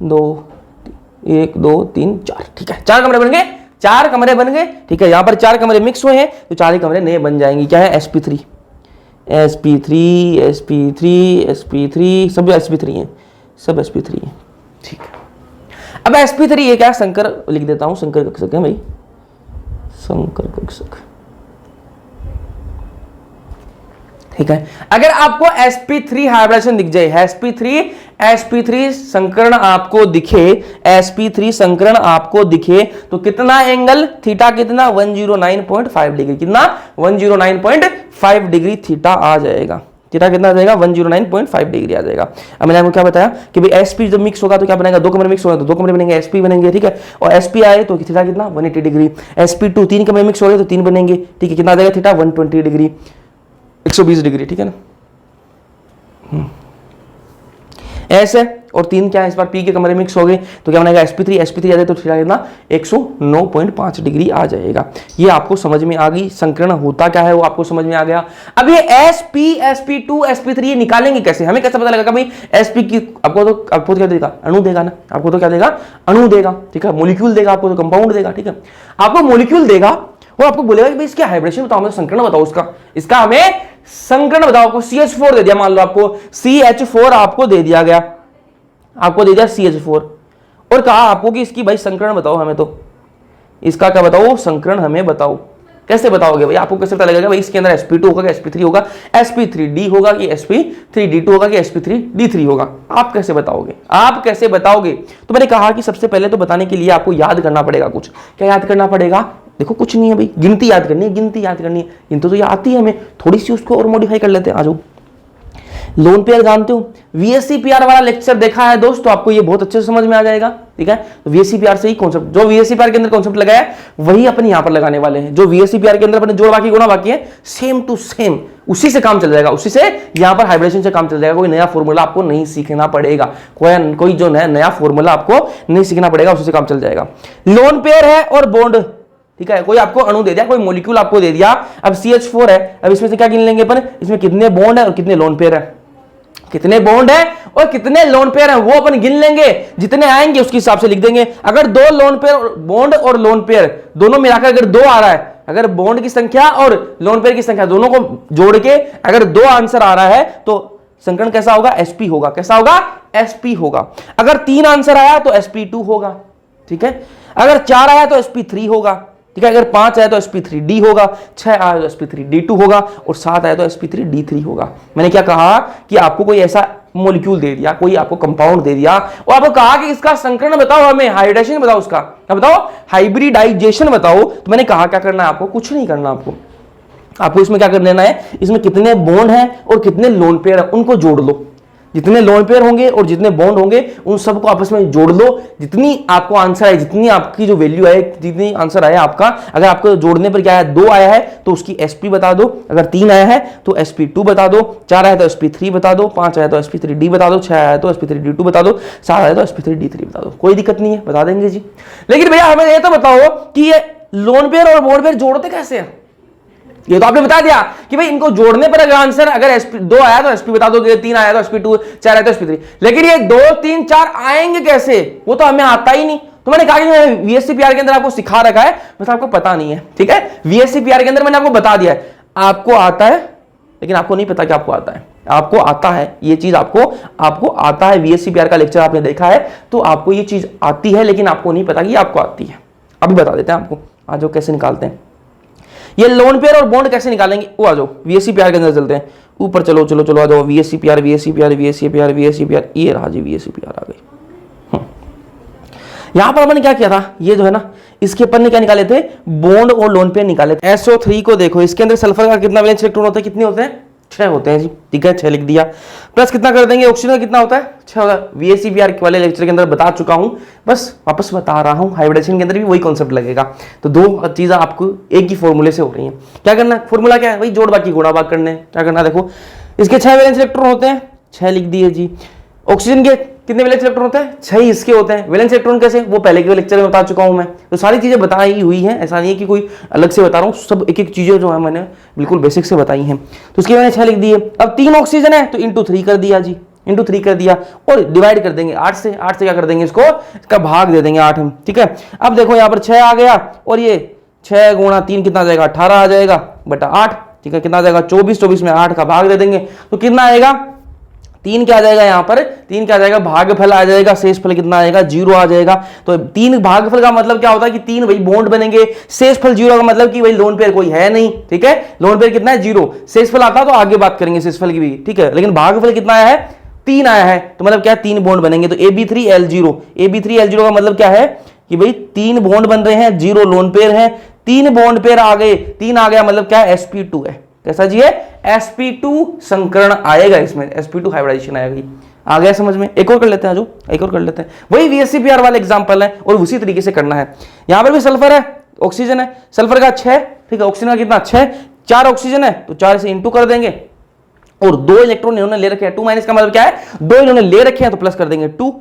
2 3 4, ठीक है। 4 कमरे बन गए, 4 कमरे बन गए, ठीक है। यहां पर 4 कमरे मिक्स हुए हैं तो 4 ही कमरे नए बन जाएंगे। क्या है? sp3 sp3 sp3 sp3, सब sp3 हैं, सब sp3 हैं, ठीक है। अब sp3 ये क्या? संकर लिख देता हूं, संकर कक्षक है भाई, संकर कक्षक, ठीक है। अगर आपको sp3 हाइब्रिडेशन दिख जाए, sp3 संकरण आपको दिखे, sp3 संकरण आपको दिखे तो कितना एंगल थीटा? कितना? 109.5 डिग्री। कितना? 109.5 डिग्री थीटा आ जाएगा। थीटा कितना आ जाएगा? 109.5 डिग्री आ जाएगा। अब मैंने आपको क्या बताया कि भाई sp जब मिक्स होगा तो क्या बनेगा? 2 कमरे मिक्स होगा तो 2 कमरे बनेंगे, sp बनेंगे, ठीक है। और sp आए तो थीटा कितना? 180 डिग्री। sp2 3 कमरे मिक्स हो गए तो 3 बनेंगे, ठीक है। कितना आ जाएगा? थीटा 120 डिग्री, 120 डिग्री, ठीक है ना। ऐसे और 3 क्या है? इस बार p के कमरे मिक्स हो गए तो क्या बनेगा? sp3 आ जाए तो थीटा कितना? 109.5 डिग्री आ जाएगा। ये आपको समझ में आ गई, संकरण होता क्या है वो आपको समझ में आ गया। अब ये sp sp2 sp3 ये निकालेंगे कैसे? हमें कैसे पता लगेगा भाई sp की? आपको तो क्या देगा? अणु देगा ना। आपको तो क्या देगा? अणु देगा, ठीक है। मॉलिक्यूल देगा आपको, तो कंपाउंड देगा, ठीक है। आपको मॉलिक्यूल देगा, वो आपको बोलेगा कि भाई इसके हाइब्रिडेशन बताओ, हमें संकरण बताओ, इसका हमें संकरण बताओ। आपको CH4 दे दिया, मान लो आपको CH4 आपको दे दिया गया, आपको दे दिया CH4 और कहा आपको कि इसकी भाई संकरण बताओ हमें, तो इसका क्या बताओ? संकरण हमें बताओ। कैसे बताओगे भाई? आपको कैसे पता लगेगा भाई इसके अंदर sp2 होगा कि sp3 होगा, sp3d होगा कि sp3d2 होगा कि sp3d3 होगा? आप कैसे बताओगे? आप कैसे बताओगे? तो मैंने कहा कि सबसे पहले तो बताने के लिए आपको याद करना पड़ेगा कुछ। क्या याद करना पड़ेगा? देखो कुछ नहीं है भाई, गिनती याद करनी है, गिनती याद करनी है। गिनती तो ये आती है हमें, थोड़ी सी उसको और मॉडिफाई कर लेते हैं। आ जाओ, लोन पेयर जानते हो? VSEPR वाला लेक्चर देखा है दोस्त तो आपको ये बहुत अच्छे से समझ में आ जाएगा, ठीक है। तो VSEPR से ही कॉन्सेप्ट, जो VSEPR के अंदर कॉन्सेप्ट लगाया है वही अपन यहां पर लगाने वाले हैं। जो VSEPR के अंदर अपने जोड़ बाकी गुणा बाकी है, सेम टू सेम उसी से काम चल जाएगा, उसी से यहां पर हाइब्रिडेशन से काम चल जाएगा। कोई नया फॉर्मूला आपको नहीं सीखना पड़ेगा, कोई जो नया फॉर्मूला आपको नहीं सीखना पड़ेगा, उसी से काम चल जाएगा। लोन पेयर है और बॉन्ड, ठीक है। कोई आपको अणु दे दिया, कोई मॉलिक्यूल आपको दे दिया। अब CH4 है, अब इसमें से क्या गिन लेंगे अपन? इसमें कितने बॉन्ड है और कितने लोन पेयर है, कितने बॉन्ड है और कितने लोन पेयर है वो अपन गिन लेंगे। जितने आएंगे उसके हिसाब से लिख देंगे। अगर 2 लोन पेयर, बॉन्ड और लोन पेयर दोनों मिलाकर अगर 2 आ रहा है, अगर बॉन्ड की संख्या और लोन पेयर की संख्या दोनों को जोड़ के अगर 2 आंसर आ रहा है तो संकरण कैसा होगा? sp होगा। कैसा होगा? sp होगा। अगर 3 आंसर आया तो sp2 होगा, ठीक है। अगर 4 आया तो sp3 होगा, ठीक है। अगर 5 आया तो sp3d होगा, 6 आया तो sp3d2 होगा और 7 आया तो sp3d3 होगा। मैंने क्या कहा कि आपको कोई ऐसा मॉलिक्यूल दे दिया, कोई आपको कंपाउंड दे दिया और आपको कहा कि इसका संकरण बताओ, हमें हाइब्रिडेशन बताओ, उसका क्या बताओ? हाइब्रिडाइजेशन बताओ। तो मैंने कहा क्या करना है आपको? कुछ नहीं करना आपको इसमें क्या कर देना है? इसमें कितने बॉन्ड हैं और कितने लोन पेयर है उनको जोड़ लो। जितने लोन पेयर होंगे और जितने बॉन्ड होंगे उन सबको आपस में जोड़ लो। जितनी आपको आंसर है, जितनी आपकी जो वैल्यू है, जितनी आंसर आया आपका, अगर आपको जोड़ने पर क्या है? 2 आया है तो उसकी sp बता दो। अगर 3 आया है तो sp2 बता दो, 4 आया तो sp3 बता दो, 5 आया तो sp3d बता दो, 6 आया तो sp3d2 बता दो, 7 आया तो sp3d3 बता दो। कोई दिक्कत नहीं है, बता देंगे जी। लेकिन भैया हमें ये तो बताओ कि ये लोन पेयर और बॉन्ड पेयर जोड़ते कैसे हैं? ये तो आपने बता दिया कि भाई इनको जोड़ने पर अगर आंसर अगर sp2 आया तो sp बता दो, 3 आया तो sp2, 4 आया तो sp3। लेकिन ये 2 3 4 आएंगे कैसे? वो तो हमें आता ही नहीं। तो मैंने कहा कि VSEPR के अंदर आपको सिखा रखा है, बस आपको पता नहीं है, ठीक है। VSEPR के अंदर मैंने आपको बता दिया है, आपको आता है लेकिन आपको नहीं पता कि आपको आता है। आपको आता है ये चीज, आपको आता है। VSEPR का लेक्चर आपने देखा है तो आपको ये चीज आती है, लेकिन आपको नहीं पता कि आपको आती है। अभी बता देते हैं आपको, आ जाओ कैसे निकालते हैं ये लोन पेयर और बॉन्ड कैसे निकालेंगे। वो आ जाओ VSEPR के अंदर चलते हैं, ऊपर चलो आ जाओ। VSEPR ये रहा जी, VSEPR आ गई। यहां पर अपन क्या किया था? ये जो है ना, इसके अपन ने क्या निकाले थे? बॉन्ड और लोन पेयर निकाले थे। SO3 को देखो, इसके अंदर सल्फर का कितना वैलेंस इलेक्ट्रॉन होता है? कितने होते हैं? 6 होते हैं जी, ठीक है, 6 लिख दिया। प्लस कितना कर देंगे, ऑक्सीजन का कितना होता है, 6 होता है। VACPR वाले लेक्चर के अंदर बता चुका हूं, बस वापस बता रहा हूं, हाइब्रिडेशन के अंदर भी वही कॉन्सेप्ट लगेगा। तो दो चीजें आपको एक ही फॉर्मूले से हो रही हैं। क्या करना है, फॉर्मूला क्या है, वही जोड़ बाकी गुणा भाग करने। क्या करना, देखो इसके 6 वैलेंस इलेक्ट्रॉन होते हैं, 6 लिख दिए जी। ऑक्सीजन के कितने वैलेंस इलेक्ट्रॉन होते हैं, 6 इसके होते हैं। वैलेंस इलेक्ट्रॉन कैसे, वो पहले के लेक्चर में बता चुका हूं मैं। तो सारी चीजें बताई हुई हैं, ऐसा नहीं है कि कोई अलग से बता रहा हूं, सब एक एक चीजें जो है मैंने बिल्कुल बेसिक से बताई हैं। तो उसके मैंने 6 लिख दिए। अब 3 ऑक्सीजन है तो इंटू 3 कर दिया जी, इंटू 3 कर दिया और डिवाइड कर देंगे 8 से। 8 से क्या कर देंगे, इसको इसका भाग दे देंगे 8 हम, ठीक है। अब देखो यहाँ पर 6 आ गया और ये 6 गुणा 3 कितना आ जाएगा, 18 आ जाएगा बटा 8, ठीक है। कितना आ जाएगा, 24। 24 में 8 का भाग दे देंगे तो कितना आएगा, 3 क्या आ जाएगा, यहाँ पर 3 क्या आ जाएगा, भागफल आ जाएगा। शेषफल कितना आएगा, 0 आ जाएगा। तो 3 भागफल का मतलब क्या होता है कि 3 वही बॉन्ड बनेंगे। शेषफल 0 का मतलब कि वही लोन पेयर कोई है नहीं, ठीक है। लोन पेयर कितना है, 0। शेषफल आता तो आगे बात करेंगे शेषफल की भी, ठीक है। लेकिन भागफल कितना आया है, 3 आया है, तो मतलब क्या है, 3 बॉन्ड बनेंगे। तो AB3L0, AB3L0 का मतलब क्या है कि भाई 3 बॉन्ड बन रहे हैं, 0 लोन पेयर है। 3 बॉन्ड पेयर आ गए, 3 आ गया मतलब क्या है, sp2 है। कैसा जी है, sp2 संकरण आएगा इसमें, sp2 हाइब्रिडाइजेशन आएगी। आ गया समझ में। एक और कर लेते हैं, जो एक और कर लेते हैं, वही VACPR वाला एग्जांपल है और उसी तरीके से करना है। यहां पर भी सल्फर है, ऑक्सीजन है, सल्फर का 6, ठीक है। ऑक्सीजन का कितना, 6। 4 ऑक्सीजन है तो 4 से इंटू कर देंगे और 2 इलेक्ट्रॉन इन्होंने ले रखे हैं। 2 माइनस का मतलब क्या है, 2 इन्होंने ले रखे हैं तो प्लस कर देंगे, 2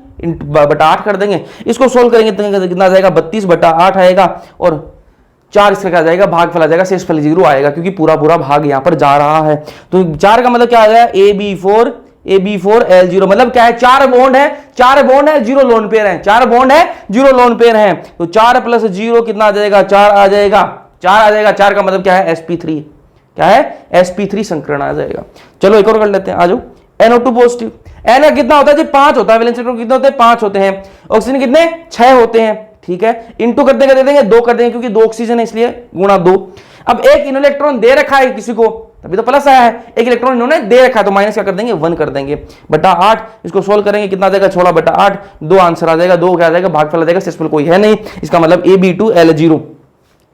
बटा 8 कर देंगे। इसको सोल्व करेंगे तो कितना जाएगा, 32 बटा 8 आएगा और 4 इसका क्या जाएगा, भागफल आ जाएगा, शेषफल 0 आएगा क्योंकि पूरा पूरा भाग यहां पर जा रहा है। तो 4 का मतलब क्या आ जाएगा, AB4L0 मतलब क्या है, 4 बॉन्ड है, 4 बॉन्ड है, 0 लोन पेयर है, 4 बॉन्ड है, 0 लोन पेयर है। तो 4 प्लस 0 कितना आ जाएगा, 4 आ जाएगा, 4 आ जाएगा। 4 का मतलब क्या है, sp3, क्या है, sp3 संकरण आ जाएगा। चलो एक और कर लेते हैं, आ जाओ। NO2 पॉजिटिव, N का कितना होता है जी, 5 होता है। वैलेंस इलेक्ट्रॉन कितने होते हैं, 5 होते हैं। ऑक्सीजन कितने, 6 होते हैं, ठीक है। इंटू करते दे देंगे, 2 कर देंगे क्योंकि 2 ऑक्सीजन है इसलिए गुणा 2। अब एक इलेक्ट्रॉन दे रखा है किसी को, तभी तो प्लस आया है। एक इलेक्ट्रॉन इन्होंने दे रखा है तो माइनस क्या कर देंगे, 1 कर देंगे बटा 8। इसको सोल्व करेंगे कितना आ जाएगा, 16 बटा 8। 2 आंसर आ जाएगा, 2 क्या आ जाएगा, भागफल आ जाएगा, शेषफल कोई है नहीं। इसका मतलब AB2L0,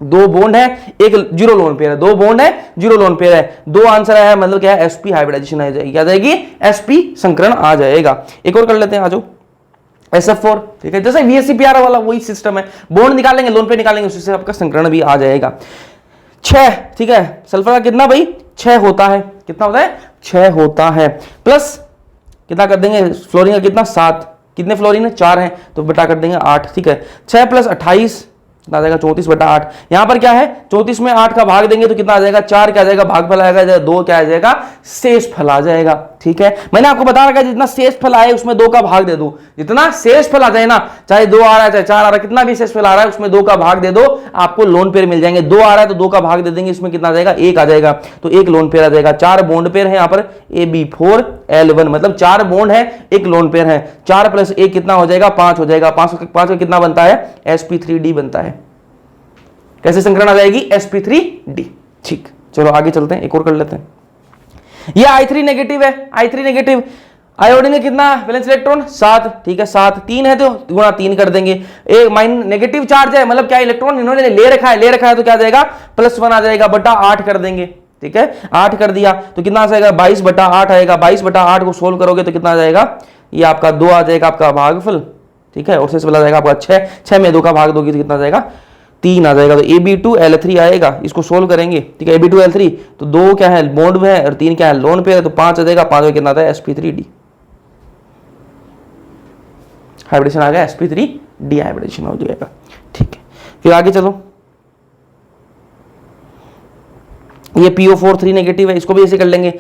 2 बॉन्ड है, एक 0 लोन पेयर है, 2 बॉन्ड है, 0 लोन पेयर है। 2 आंसर आया है मतलब क्या है, sp हाइब्रिडाइजेशन आ जाएगी। क्या जाएगी, sp संकरण आ जाएगा। एक और कर लेते हैं, आ जाओ। SF4, ठीक है। जैसे VACPR वाला वही सिस्टम है, बॉन्ड निकालेंगे, लोन पे निकालेंगे, उससे आपका संकरण भी आ जाएगा। 6, ठीक है। सल्फर का कितना भाई, 6 होता है। कितना होता है, 6 होता है। प्लस कितना कर देंगे, फ्लोरीन का कितना, 7। कितने फ्लोरीन है, 4 है तो बटा कर देंगे 8, ठीक है। 6 प्लस 28 कितना आ जाएगा, 34 बटा 8। यहां पर क्या है, 34 में 8 का भाग देंगे तो कितना आ जाएगा, 4 क्या आ जाएगा, भागफल आएगा, 2 क्या आ जाएगा, शेषफल आ जाएगा, ठीक है। मैंने आपको बता रखा है जितना शेषफल आए उसमें 2 का भाग दे दो। जितना शेषफल आ जाए ना, चाहे 2 आ रहा है चाहे 4 आ रहा है, कितना भी शेषफल आ रहा है उसमें 2 का भाग दे दो, आपको लोन पेयर मिल जाएंगे। 2 आ रहा है तो 2 का भाग दे देंगे, इसमें कितना आ जाएगा, 1 आ जाएगा, तो 1 लोन पेयर आ जाएगा। 4 बॉन्ड पेयर है यहाँ पर, AB4L1 मतलब 4 बॉन्ड है, 1 लोन पेयर है। 4 प्लस 1 कितना हो जाएगा, 5 हो जाएगा। 5 का कितना बनता है, sp3d बनता है। कैसे संकरण आ जाएगी, sp3d, ठीक। चलो आगे चलते हैं, एक और कर लेते हैं। ये I3 नेगेटिव है, I3 नेगेटिव। आयोडीन में कितना वैलेंस इलेक्ट्रॉन, 7, ठीक है। 7, 3 है तो गुणा 3 कर देंगे। एक माइन नेगेटिव चार्ज है मतलब क्या, इलेक्ट्रॉन इन्होंने ले रखा है तो क्या जाएगा, +1 आ जाएगा, बटा 8 कर देंगे, ठीक है। 8 कर दिया तो कितना आ जाएगा, 22 बटा 8 आएगा। 22 बटा 8 को सोल्व करोगे तो कितना आ जाएगा, ये आपका 2 आ जाएगा आपका भागफल, ठीक है। और शेष आ जाएगा आपका 6। 6 में 2 का भाग दोगे तो कितना आ जाएगा, 3 आ जाएगा। तो AB2L3 आएगा, इसको सोल्व करेंगे, ठीक है। AB2L3 तो 2 क्या है, बॉन्ड में है और 3 क्या है, लोन पे है, तो 5 आ जाएगा। 5 में कितना आता है, sp3d हाइब्रिडेशन आ गया, sp3d हाइब्रिडेशन हो जाएगा, ठीक है। फिर आगे चलो, ये PO4 नेगेटिव है, इसको भी ऐसे कर लेंगे।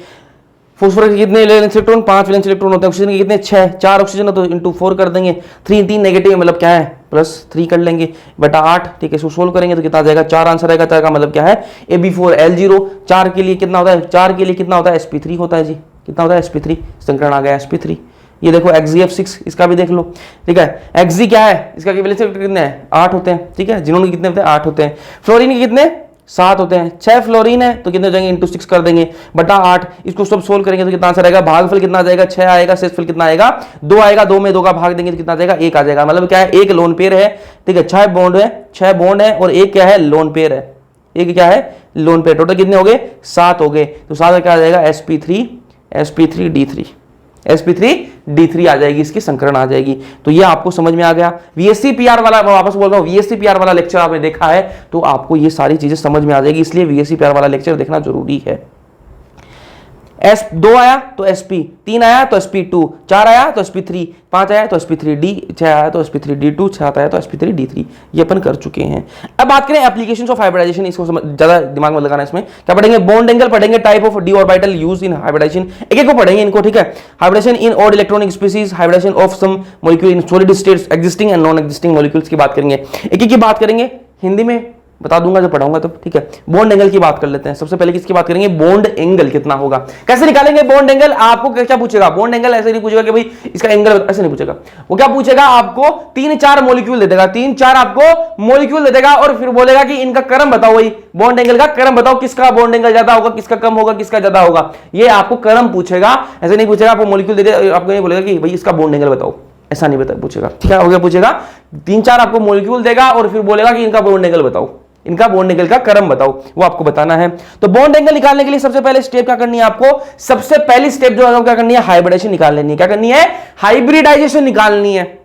फॉस्फोरस के कितने वैलेंस इलेक्ट्रॉन, 5 वैलेंस इलेक्ट्रॉन होते हैं। ऑक्सीजन के कितने, 6। 4 ऑक्सीजन है तो इंटू 4 कर देंगे। 3 नेगेटिव मतलब क्या है, +3 कर लेंगे बटा 8, ठीक है। इसको सोल्व करेंगे तो कितना आ जाएगा, 4 आंसर आएगा। 4 का मतलब क्या है, AB4L0। 4 के लिए कितना होता है, 4 के लिए कितना होता है, sp3 होता है जी। कितना होता है, sp3 संकरण आ गया, sp3। ये देखो XgF6, इसका भी देख लो, ठीक है। Xg क्या है, इसका वैलेंस इलेक्ट्रॉन कितने हैं, 8 होते हैं, ठीक है। जिन्होंने कितने होते हैं, 8 होते हैं। फ्लोरीन के कितने, 7 होते हैं। 6 फ्लोरीन है तो कितने हो जाएंगे, इंटू 6 कर देंगे बटा 8। इसको सब सोल्व करेंगे तो कितना आंसर आएगा, भागफल कितना आ जाएगा, 6 आएगा। शेषफल कितना आएगा, 2 आएगा। 2 में 2 का भाग देंगे तो कितना आ जाएगा, 1 आ जाएगा। मतलब क्या है, 1 लोन पेयर है, ठीक है। 6 बॉन्ड है, 6 बॉन्ड है और 1 क्या है, लोन पेयर है। एक क्या है लोन पेयर। टोटल कितने हो गए 7 हो गए, तो 7 क्या आ जाएगा sp3d3 sp3d3 आ जाएगी, इसकी संकरण आ जाएगी। तो ये आपको समझ में आ गया। VSC-PR वाला, मैं वापस बोल रहा हूं, VSC-PR वाला लेक्चर आपने देखा है तो आपको ये सारी चीजें समझ में आ जाएगी, इसलिए VSC-PR वाला लेक्चर देखना जरूरी है। S2 आया तो SP, 3 आया तो SP2, 4 आया तो SP3, 5 आया तो SP3D, 6 आया तो SP3D2, 7 आया तो SP3D3। ये अपन कर चुके हैं। अब बात करें एप्लीकेशंस ऑफ हाइब्रिडाइजेशन, इसको ज्यादा दिमाग में लगाना। इसमें क्या पढ़ेंगे, बॉन्ड एंगल पढ़ेंगे, type of D orbital use in hybridisation, एक एक को पढ़ेंगे इनको, ठीक है। Hybridisation in odd electronic species, hybridisation of some molecule in solid states, existing and non existing molecules की बात करेंगे, एक एक की बात करेंगे, हिंदी में बता दूंगा जब पढ़ाऊंगा तब, ठीक है। बॉन्ड एंगल की बात कर लेते हैं। सबसे पहले किसकी बात करेंगे, बॉन्ड एंगल कितना होगा, कैसे निकालेंगे बॉन्ड एंगल। आपको क्या पूछेगा, बॉन्ड एंगल ऐसे नहीं पूछेगा कि भाई इसका एंगल, ऐसे नहीं पूछेगा। वो क्या पूछेगा, आपको 3-4 मॉलिक्यूल दे देगा, 3-4 आपको मॉलिक्यूल दे देगा और फिर बोलेगा कि इनका क्रम बताओ, वही बॉन्ड एंगल का क्रम बताओ, किसका बॉन्ड एंगल ज्यादा होगा, किसका कम होगा, किसका ज्यादा होगा, ये आपको क्रम पूछेगा। ऐसे नहीं पूछेगा आपको मॉलिक्यूल दे दे, आपको नहीं बोलेगा कि भाई इसका बॉन्ड एंगल बताओ, ऐसा नहीं बता पूछेगा। क्या हो गया, पूछेगा 3-4 आपको मॉलिक्यूल देगा और फिर बोलेगा कि इनका बॉन्ड एंगल बताओ, इनका बॉन्ड एंगल का क्रम बताओ, वो आपको बताना है। तो बॉन्ड एंगल निकालने के लिए सबसे पहले स्टेप क्या करनी है आपको, सबसे पहली स्टेप जो है क्या करनी है, हाइब्रिडेशन निकाल लेनी है। क्या करनी है, हाइब्रिडाइजेशन निकालनी है।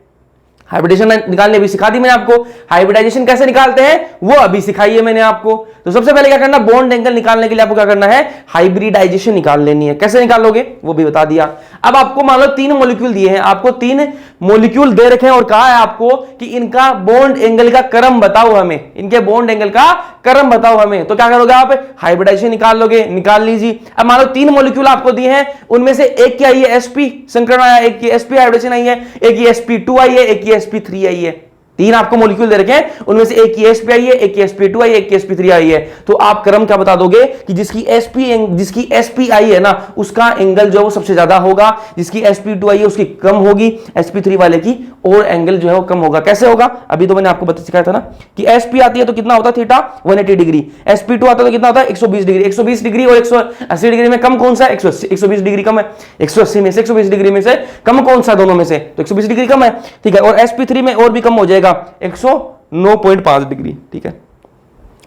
हाइब्रिडेशन निकालने भी सिखा दी मैंने आपको, हाइब्रिडाइजेशन कैसे निकालते हैं वो अभी सिखाई है मैंने आपको। तो सबसे पहले क्या करना, बॉन्ड एंगल निकालने के लिए आपको क्या करना है, हाइब्रिडाइजेशन निकाल लेनी है। कैसे निकालोगे वो भी बता दिया। अब आपको मान लो 3 मॉलिक्यूल दिए हैं, आपको 3 मॉलिक्यूल दे रखे हैं और कहा है आपको कि इनका बॉन्ड एंगल का क्रम बताओ हमें, इनके बॉन्ड एंगल का क्रम बताओ हमें। तो क्या करोगे आप, हाइब्रिडाइजेशन निकाल लोगे, निकाल लीजिए। अब मान लो 3 मॉलिक्यूल आपको दिए हैं, उनमें से एक की आई है sp संकरण आया, एक की sp हाइब्रिडेशन आई है, एक की sp2 आई है, एक की sp3 आई है। 3 आपको मॉलिक्यूल दे रखे हैं, उनमें से एक की sp आई है, एक की sp2 आई है, एक की sp3 आई है। तो आप क्रम क्या बता दोगे कि जिसकी sp आई है ना उसका एंगल जो है वो सबसे ज्यादा होगा, जिसकी sp2 आई है उसकी कम होगी, sp3 वाले की और एंगल जो है वो कम होगा। कैसे होगा, अभी तो मैंने आपको बता सिखाया था ना कि sp आती है तो कितना होता है थीटा 180 डिग्री, sp2 आता है तो कितना होता है 120 डिग्री। 120 डिग्री और 180 डिग्री में कम कौन सा है, 120 डिग्री कम है, 180 में से 120 डिग्री में से कम कौन सा, दोनों में से तो 120 डिग्री कम है, ठीक है। और sp3 में और भी कम हो जाएगा 109.5 डिग्री, ठीक है।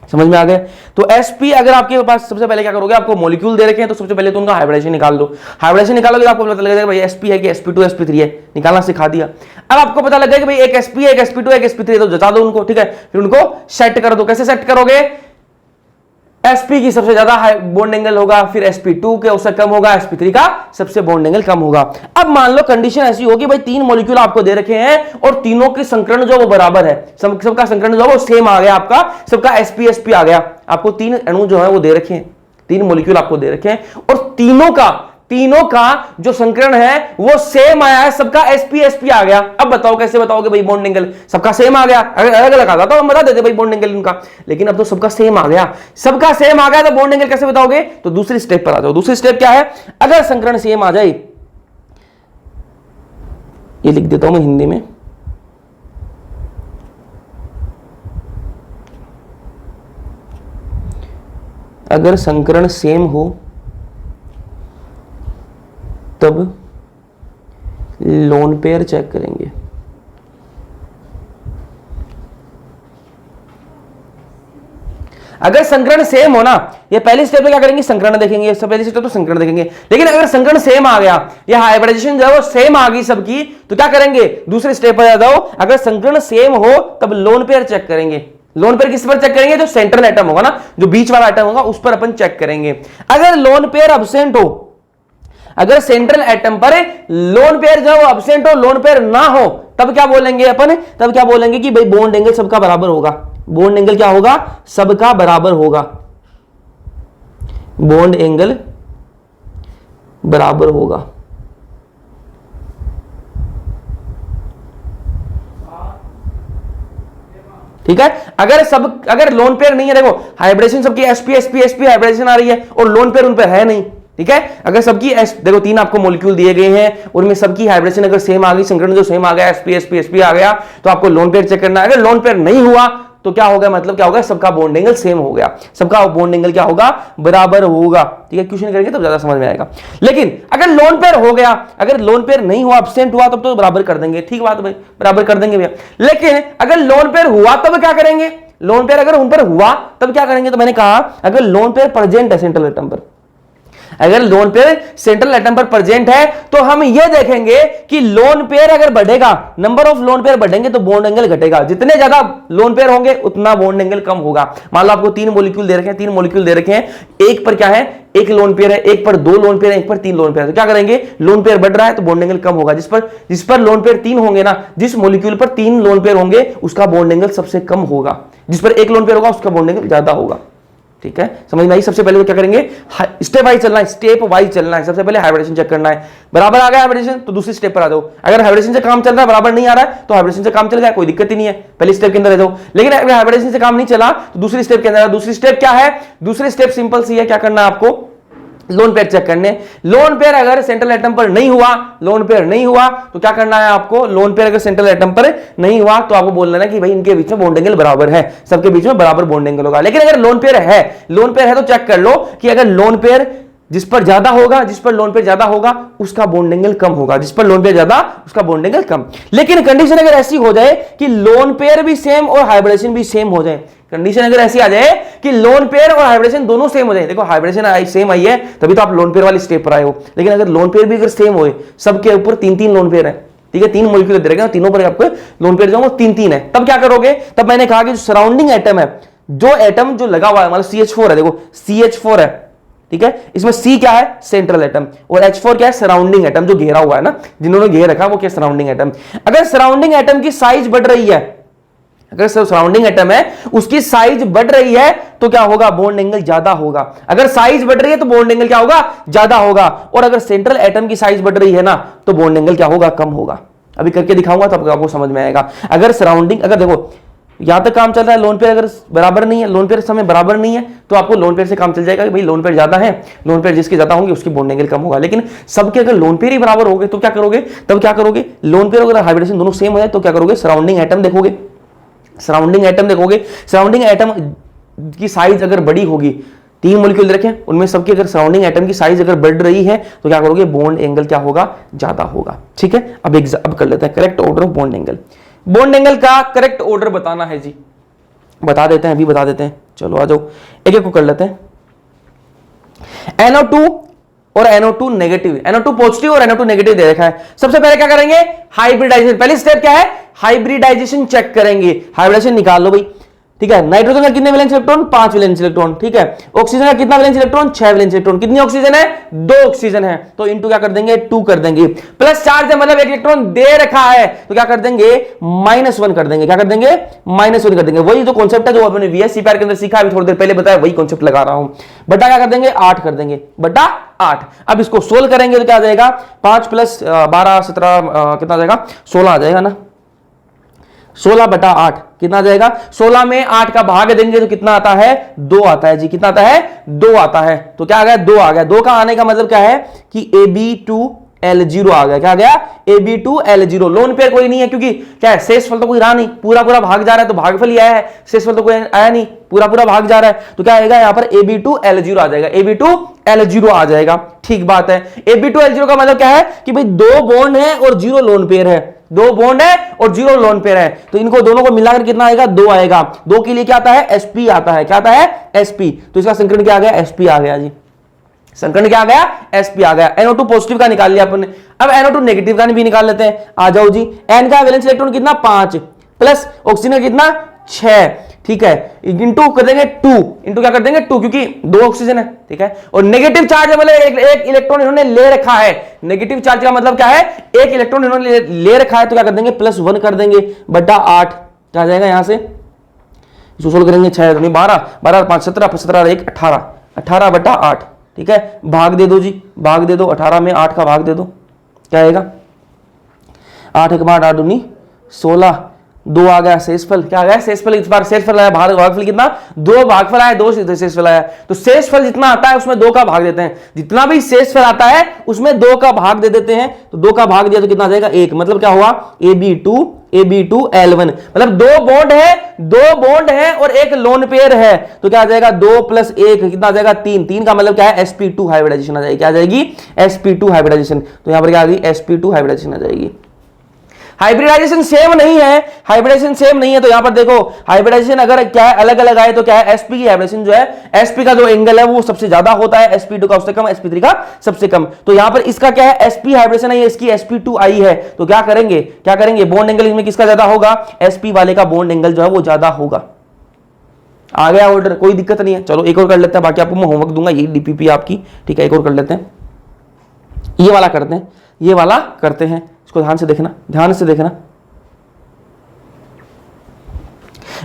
समझ में आ गए। तो sp अगर आपके पास, सबसे पहले क्या करोगे, आपको मॉलिक्यूल दे रखे हैं तो सबसे पहले तो उनका हाइब्रिडेशन निकाल दो। हाइब्रिडेशन निकालोगे तो आपको पता लगेगा भाई sp है कि sp2 sp3 है, निकालना सिखा दिया। अब आपको पता लग गया कि भाई एक sp है, एक sp2 है, एक sp3 है, तो जता दो उनको, ठीक है। फिर उनको सेट कर दो। कैसे सेट करोगे, sp की सबसे ज्यादा बॉन्ड एंगल होगा, फिर sp2 के उससे कम होगा, sp3 का सबसे बॉन्ड एंगल कम होगा। अब मान लो कंडीशन ऐसी होगी भाई 3 मॉलिक्यूल आपको दे रखे हैं और तीनों के संकरण जो वो बराबर है, सबका संकरण जो है वो सेम आ गया, आपका सबका sp आ गया। आपको 3 अणु जो है वो दे रखे हैं, 3 मॉलिक्यूल आपको दे रखे हैं और तीनों का जो संकरण है वो सेम आया है, सबका sp आ गया। अब बताओ कैसे बताओगे भाई बॉन्ड एंगल, सबका सेम आ गया। अगर अलग अलग आता तो हम बता देते भाई बॉन्ड एंगल इनका, लेकिन अब तो सबका सेम आ गया, सबका सेम आ गया तो बॉन्ड एंगल कैसे बताओगे। तो दूसरी स्टेप पर आ जाओ। दूसरी स्टेप क्या है, अगर संकरण सेम आ जाए, ये लिख देता हूं मैं हिंदी में, अगर संकरण सेम हो तब लोन पेयर चेक करेंगे। अगर संकरण सेम हो ना, ये पहली स्टेप में क्या करेंगे, संकरण देखेंगे, सब पहली स्टेप तो संकरण देखेंगे। लेकिन अगर संकरण सेम आ गया, ये हाइब्रिडाइजेशन जो है वो सेम आ गई सबकी, तो क्या करेंगे, दूसरे स्टेप पर आ जाओ। अगर संकरण सेम हो तब लोन पेयर चेक करेंगे। लोन पेयर किस पर चेक करेंगे, जो सेंट्रल एटम होगा ना, जो बीच वाला एटम होगा उस पर अपन चेक करेंगे। अगर लोन पेयर अब्सेंट हो, अगर सेंट्रल एटम पर लोन पेयर जो है एब्सेंट हो, लोन पेयर ना हो, तब क्या बोलेंगे अपन, तब क्या बोलेंगे कि भाई बॉन्ड एंगल सबका बराबर होगा। बॉन्ड एंगल क्या होगा, सबका बराबर होगा, बॉन्ड एंगल बराबर होगा। ठीक है। अगर लोन पेयर नहीं है, देखो हाइब्रिडेशन सबकी sp हाइब्रिडेशन आ रही है और लोन पेयर उन पर है नहीं, ठीक है। अगर सबकी देखो 3 आपको मॉलिक्यूल दिए गए हैं, उनमें सबकी हाइब्रिडेशन अगर सेम आ गई, संकरण जो सेम आ गया, sp आ गया, तो आपको लोन पेयर चेक करना है। अगर लोन पेयर नहीं हुआ तो क्या होगा, मतलब क्या होगा, सबका बॉन्ड एंगल सेम हो गया, सबका बॉन्ड एंगल क्या होगा, बराबर होगा, ठीक है। क्वेश्चन करेंगे तब ज्यादा समझ में आएगा। लेकिन अगर लोन पेयर हो गया, अगर लोन पेयर नहीं हुआ, एब्सेंट हुआ, तब तो बराबर कर देंगे, ठीक बात भाई, बराबर कर देंगे भैया। लेकिन अगर लोन पेयर हुआ तब क्या करेंगे, लोन पेयर अगर उन पर हुआ तब क्या करेंगे, तो मैंने कहा अगर लोन पेयर प्रेजेंट है सेंट्रल एटम पर, अगर लोन पेयर सेंट्रल एटम पर प्रेजेंट है तो हम यह देखेंगे कि लोन पेयर अगर बढ़ेगा, नंबर ऑफ लोन पेयर बढ़ेंगे तो बॉन्ड एंगल घटेगा। जितने ज्यादा लोन पेयर होंगे उतना बॉन्ड एंगल कम होगा। मान लो आपको 3 मॉलिक्यूल दे रखे हैं, 3 मॉलिक्यूल दे रखे हैं, एक पर क्या है, एक लोन पेयर है, एक पर 2 लोन पेयर है, एक पर 3 लोन पेयर है, तो क्या करेंगे, लोन पेयर बढ़ रहा है तो बॉन्ड एंगल कम होगा। जिस पर लोन पेयर 3 होंगे ना, जिस मॉलिक्यूल पर 3 लोन पेयर होंगे उसका बॉन्ड एंगल सबसे कम होगा, जिस पर 1 लोन पेयर होगा उसका बॉन्ड एंगल ज्यादा होगा। ठीक है, समझ में आई। सबसे पहले तो क्या करेंगे, स्टेप वाइज चलना है, स्टेप वाइज चलना है। सबसे पहले हाइब्रिडेशन चेक करना है, बराबर आ गया हाइब्रिडेशन तो दूसरी स्टेप पर आ जाओ। अगर हाइब्रिडेशन से काम चल रहा है, बराबर नहीं आ रहा है तो हाइब्रिडेशन से काम चल गया, कोई दिक्कत ही नहीं है, पहली स्टेप के अंदर रह जाओ। लेकिन अगर हाइब्रिडेशन से काम नहीं चला तो दूसरी स्टेप के अंदर। दूसरी स्टेप क्या है, दूसरी स्टेप सिंपल सी है, क्या करना है आपको, लोन पेयर चेक करने। लोन पेयर अगर सेंट्रल एटम पर नहीं हुआ, लोन पेयर नहीं हुआ तो क्या करना है आपको, लोन पेयर अगर सेंट्रल एटम पर नहीं हुआ तो आपको बोलना है कि भाई इनके बीच में बॉन्ड एंगल बराबर है, सबके बीच में बराबर बॉन्ड एंगल होगा। लेकिन अगर लोन पेयर है, लोन पेयर है तो चेक कर लो कि अगर लोन पेयर जिस पर ज्यादा होगा, जिस पर लोन पेयर ज्यादा होगा उसका बॉन्ड एंगल कम होगा, जिस पर लोन पेयर ज्यादा उसका बॉन्ड एंगल कम। लेकिन कंडीशन अगर ऐसी हो जाए कि लोन पेयर भी सेम और हाइब्रिडेशन भी सेम हो जाए, कंडीशन अगर ऐसी आ जाए कि लोन पेयर और हाइब्रिडेशन दोनों सेम हो जाए, देखो हाइब्रिडेशन सेम आई है तभी तो आप लोन पेयर वाली स्टेप पर आए हो। लेकिन अगर लोन पेयर भी अगर सेम हो, सबके ऊपर 3-3 लोन पेयर है, ठीक है, 3 मॉलिक्यूल दे रखे हैं, तीनों पर आपको लोन पेयर जाऊंगा 3-3 है, तब क्या करोगे, तब मैंने कहा कि जो सराउंडिंग एटम है, जो एटम जो लगा हुआ है, मतलब CH4 है, देखो CH4 है, ठीक है, इसमें C क्या है, सेंट्रल एटम, और H4 क्या है, सराउंडिंग एटम, जो घेरा हुआ है ना, जिन्होंने घेर रखा वो क्या, सराउंडिंग एटम। अगर सराउंडिंग एटम की साइज बढ़ रही है, अगर सराउंडिंग एटम है उसकी साइज बढ़ रही है तो क्या होगा, बॉन्ड एंगल ज्यादा होगा। अगर साइज बढ़ रही है तो बॉन्ड एंगल क्या होगा, ज्यादा होगा। और अगर सेंट्रल एटम की साइज बढ़ रही है ना तो बॉन्ड एंगल क्या होगा, कम होगा। अभी करके दिखाऊंगा तो आपको समझ में आएगा। अगर सराउंडिंग, अगर देखो यहां तक काम चल रहा है, लोन पेयर अगर बराबर नहीं है, लोन पेयर समय बराबर नहीं है तो आपको लोन पेयर से काम चल जाएगा कि भाई लोन पेयर ज्यादा है, लोन पेयर जिसके ज्यादा होंगे उसकी बॉन्ड एंगल कम होगा। लेकिन सबके अगर लोन पेयर ही बराबर हो गए तो क्या करोगे, तब क्या करोगे, लोन पेयर अगर हाइब्रिडेशन दोनों सेम हो जाए तो क्या करोगे, सराउंडिंग एटम देखोगे, सराउंडिंग एटम देखोगे, सराउंडिंग एटम की साइज अगर बड़ी होगी, 3 मॉलिक्यूल रखे हैं उनमें सबकी अगर सराउंडिंग एटम की साइज अगर बढ़ रही है तो क्या करोगे, बॉन्ड एंगल क्या होगा, ज्यादा होगा। ठीक है, अब कर लेते हैं correct order of bond angle. Bond angle का करेक्ट ऑर्डर बताना है जी, बता देते हैं, अभी बता देते हैं। चलो आ जाओ, एक एक को कर लेते हैं। NO2 और NO2 नेगेटिव, NO2 पॉजिटिव और NO2 नेगेटिव दे रखा है। सबसे पहले क्या करेंगे, हाइब्रिडाइजेशन, पहली स्टेप क्या है, हाइब्रिडाइजेशन चेक करेंगे, हाइब्रिडाइजेशन निकाल लो भाई। ठीक है, नाइट्रोजन का कितने वैलेंस इलेक्ट्रॉन, 5 वैलेंस इलेक्ट्रॉन। ठीक है, ऑक्सीजन का कितना वैलेंस इलेक्ट्रॉन, 6 वैलेंस इलेक्ट्रॉन। कितनी ऑक्सीजन है, 2 ऑक्सीजन है, तो इनटू क्या कर देंगे, 2 कर देंगे। प्लस चार्ज है मतलब 1 इलेक्ट्रॉन दे रखा है तो क्या कर देंगे, -1 कर देंगे। क्या कर देंगे, -1 कर देंगे। वही जो कॉन्सेप्ट है जो अपने VSC पैर के अंदर सीखा, अभी थोड़ी देर पहले बताया, वही कॉन्सेप्ट लगा रहा हूं। बटा क्या कर देंगे, 8 कर देंगे, बटा 8। अब इसको सोल्व करेंगे तो क्या आ जाएगा, 5 + 12 17 कितना आ जाएगा, 16 आ जाएगा ना, 16 बटा 8 कितना आ जाएगा, 16 में 8 का भाग देंगे तो कितना आता है, 2 आता है जी। कितना आता है, 2 आता है। तो क्या आ गया, 2 आ गया। 2 का आने का मतलब क्या है कि Ab2L0 आ गया। क्या आ गया, Ab2L0। लोन पेयर कोई नहीं है क्योंकि क्या है, शेषफल तो कोई रहा नहीं, पूरा पूरा भाग जा रहा है तो भागफल ही आया है, शेषफल तो कोई आया नहीं, पूरा पूरा भाग जा रहा है। तो क्या आएगा यहाँ पर, Ab2L0 आ जाएगा, Ab2L0 आ जाएगा। ठीक बात है, Ab2L0 का मतलब क्या है कि भाई 2 बॉन्ड है और 0 लोन पेयर है, 2 बॉन्ड है और 0 लोन पेयर है, तो इनको दोनों को मिलाकर कितना आएगा, 2 आएगा। 2 के लिए क्या आता है, sp आता है। क्या आता है, sp। तो इसका संकरण क्या आ गया, sp आ गया जी। संकरण क्या आ गया, sp आ गया। NO2 पॉजिटिव का निकाल लिया अपन ने, अब NO2 नेगेटिव का भी निकाल लेते हैं। आ जाओ जी, N का वैलेंस इलेक्ट्रॉन कितना, 5 प्लस ऑक्सीजन का कितना, 6। ठीक है, इंटू कर देंगे 2, इंटू क्या कर देंगे 2, क्योंकि 2 ऑक्सीजन है। ठीक है, और नेगेटिव चार्ज है मतलब एक इलेक्ट्रॉन इन्होंने ले रखा है। नेगेटिव चार्ज का मतलब क्या है, एक इलेक्ट्रॉन इन्होंने ले रखा है, तो क्या कर देंगे, +1 कर देंगे, बटा 8। क्या आ जाएगा यहां से, इसको सोल्व करेंगे, 6 2 12 12 5 17 17 1 18 18 बटा 8। ठीक है, भाग दे दो जी, भाग दे दो, 18 में 8 का भाग दे दो, क्या आएगा, 8 1 8 8 2 16, 2 आ गया शेषफल। क्या आ गया, शेषफल। इस बार शेषफल आया, भागफल कितना, 2 भागफल आया, 2 शेषफल आया। तो शेषफल जितना आता है उसमें 2 का भाग देते हैं, जितना भी शेषफल आता है उसमें 2 का भाग दे देते हैं। तो 2 का भाग दिया तो कितना आ जाएगा, 1। मतलब क्या हुआ, Ab2L1, मतलब 2 बॉन्ड है, 2 बॉन्ड है और 1 लोन पेयर है, तो क्या आ जाएगा, 2 + 1 कितना आ जाएगा, 3। 3 का मतलब क्या है, sp2 हाइब्रिडाइजेशन आ जाएगी। क्या आ जाएगी, sp2 हाइब्रिडाइजेशन। तो यहां पर क्या आ गई, sp2 हाइब्रिडाइजेशन आ जाएगी। हाइब्रिडाइजेशन सेम नहीं है, हाइब्रिडाइजेशन सेम नहीं है, तो यहां पर देखो हाइब्रिडाइजेशन अगर क्या है अलग अलग आए तो क्या है sp की हाइब्रिडेशन जो है sp का जो एंगल है वो सबसे ज्यादा होता है, sp2 का उससे कम, sp3 का सबसे कम। तो यहां पर इसका क्या है sp हाइब्रिडेशन है, इसकी sp2 आई है, तो क्या करेंगे बॉन्ड एंगल इसमें किसका ज्यादा होगा, sp वाले का बॉन्ड एंगल जो है वो ज्यादा होगा। आ गया ऑर्डर, कोई दिक्कत नहीं है। चलो एक और कर लेते हैं, बाकी आपको मैं होमवर्क दूंगा, यही डीपीपी आपकी, ठीक है। एक और कर लेते हैं, ये वाला करते हैं, ये वाला करते हैं, इसको ध्यान से देखना, ध्यान से देखना।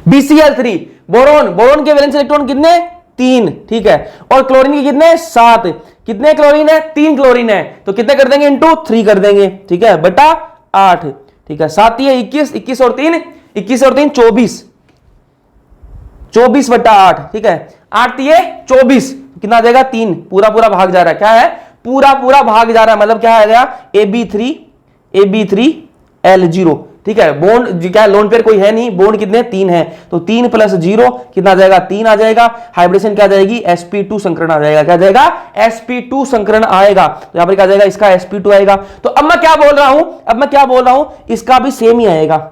BCl3 बोरोन, बोरोन के वैलेंस इलेक्ट्रॉन कितने 3, ठीक है, और क्लोरीन के कितने 7, कितने क्लोरीन है 3 क्लोरीन है, तो कितने कर देंगे इंटू 3 कर देंगे, ठीक है, बटा 8, ठीक है, 7 ये 21, 21 और 3 24, 24 बटा 8, ठीक है, 8 ये 24, कितना आ जाएगा 3, पूरा पूरा भाग जा रहा है, क्या है पूरा पूरा भाग जा रहा है, मतलब क्या आ गया AB3L0, ठीक है। बॉन्ड क्या लोन पेयर कोई है नहीं, बॉन्ड कितने 3 है, तो 3 + 0 कितना आ जाएगा 3 आ जाएगा, हाइब्रिडेशन क्या जाएगी sp2 संकरण आ जाएगा, क्या जाएगा sp2 संकरण आएगा, तो यहां पर क्या जाएगा इसका sp2 आएगा। तो अब मैं क्या बोल रहा हूं, इसका भी सेम ही आएगा,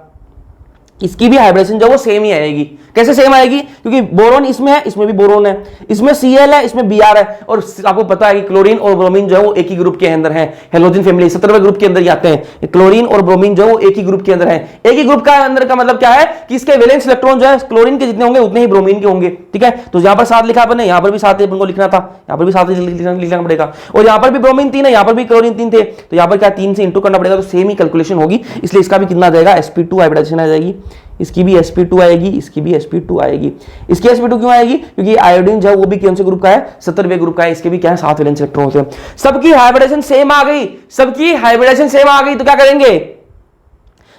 इसकी भी हाइब्रिडेशन जो वो सेम ही आएगी। कैसे सेम आएगी, क्योंकि बोरोन इसमें है, इसमें भी बोरोन है, इसमें Cl है, इसमें Br है, और आपको पता है कि क्लोरीन और ब्रोमीन जो है वो एक ही ग्रुप के अंदर है, हेलोजन फैमिली 17वें ग्रुप के अंदर ही आते हैं। क्लोरीन और ब्रोमीन जो है वो एक ही ग्रुप के अंदर है, एक ही ग्रुप का अंदर का मतलब क्या है कि इसके वैलेंस इलेक्ट्रॉन जो है क्लोरीन के जितने होंगे उतने ही ब्रोमीन के होंगे, ठीक है। तो यहां पर 7 लिखा अपने, यहां पर भी 7 को लिखना था, यहां पर भी 7 लिखना पड़ेगा, और यहां पर भी ब्रोमीन 3 है, यहां पर भी क्लोरीन 3 थे, तो यहां पर क्या 3 से इंटू करना पड़ेगा, तो सेम ही कैलकुलेशन होगी, इसलिए इसका भी कितना आ जाएगा sp2 हाइब्रिडेशन आ जाएगी, इसकी भी sp2 आएगी, इसकी भी sp2 आएगी। इसकी sp2 क्यों आएगी, क्योंकि आयोडीन जो है वो भी कौन से ग्रुप का है 17वें ग्रुप का है, इसके भी क्या है 7 वैलेंस इलेक्ट्रॉन होते हैं। सबकी हाइब्रिडेशन सेम आ गई, सबकी हाइब्रिडेशन सेम आ गई, तो क्या करेंगे,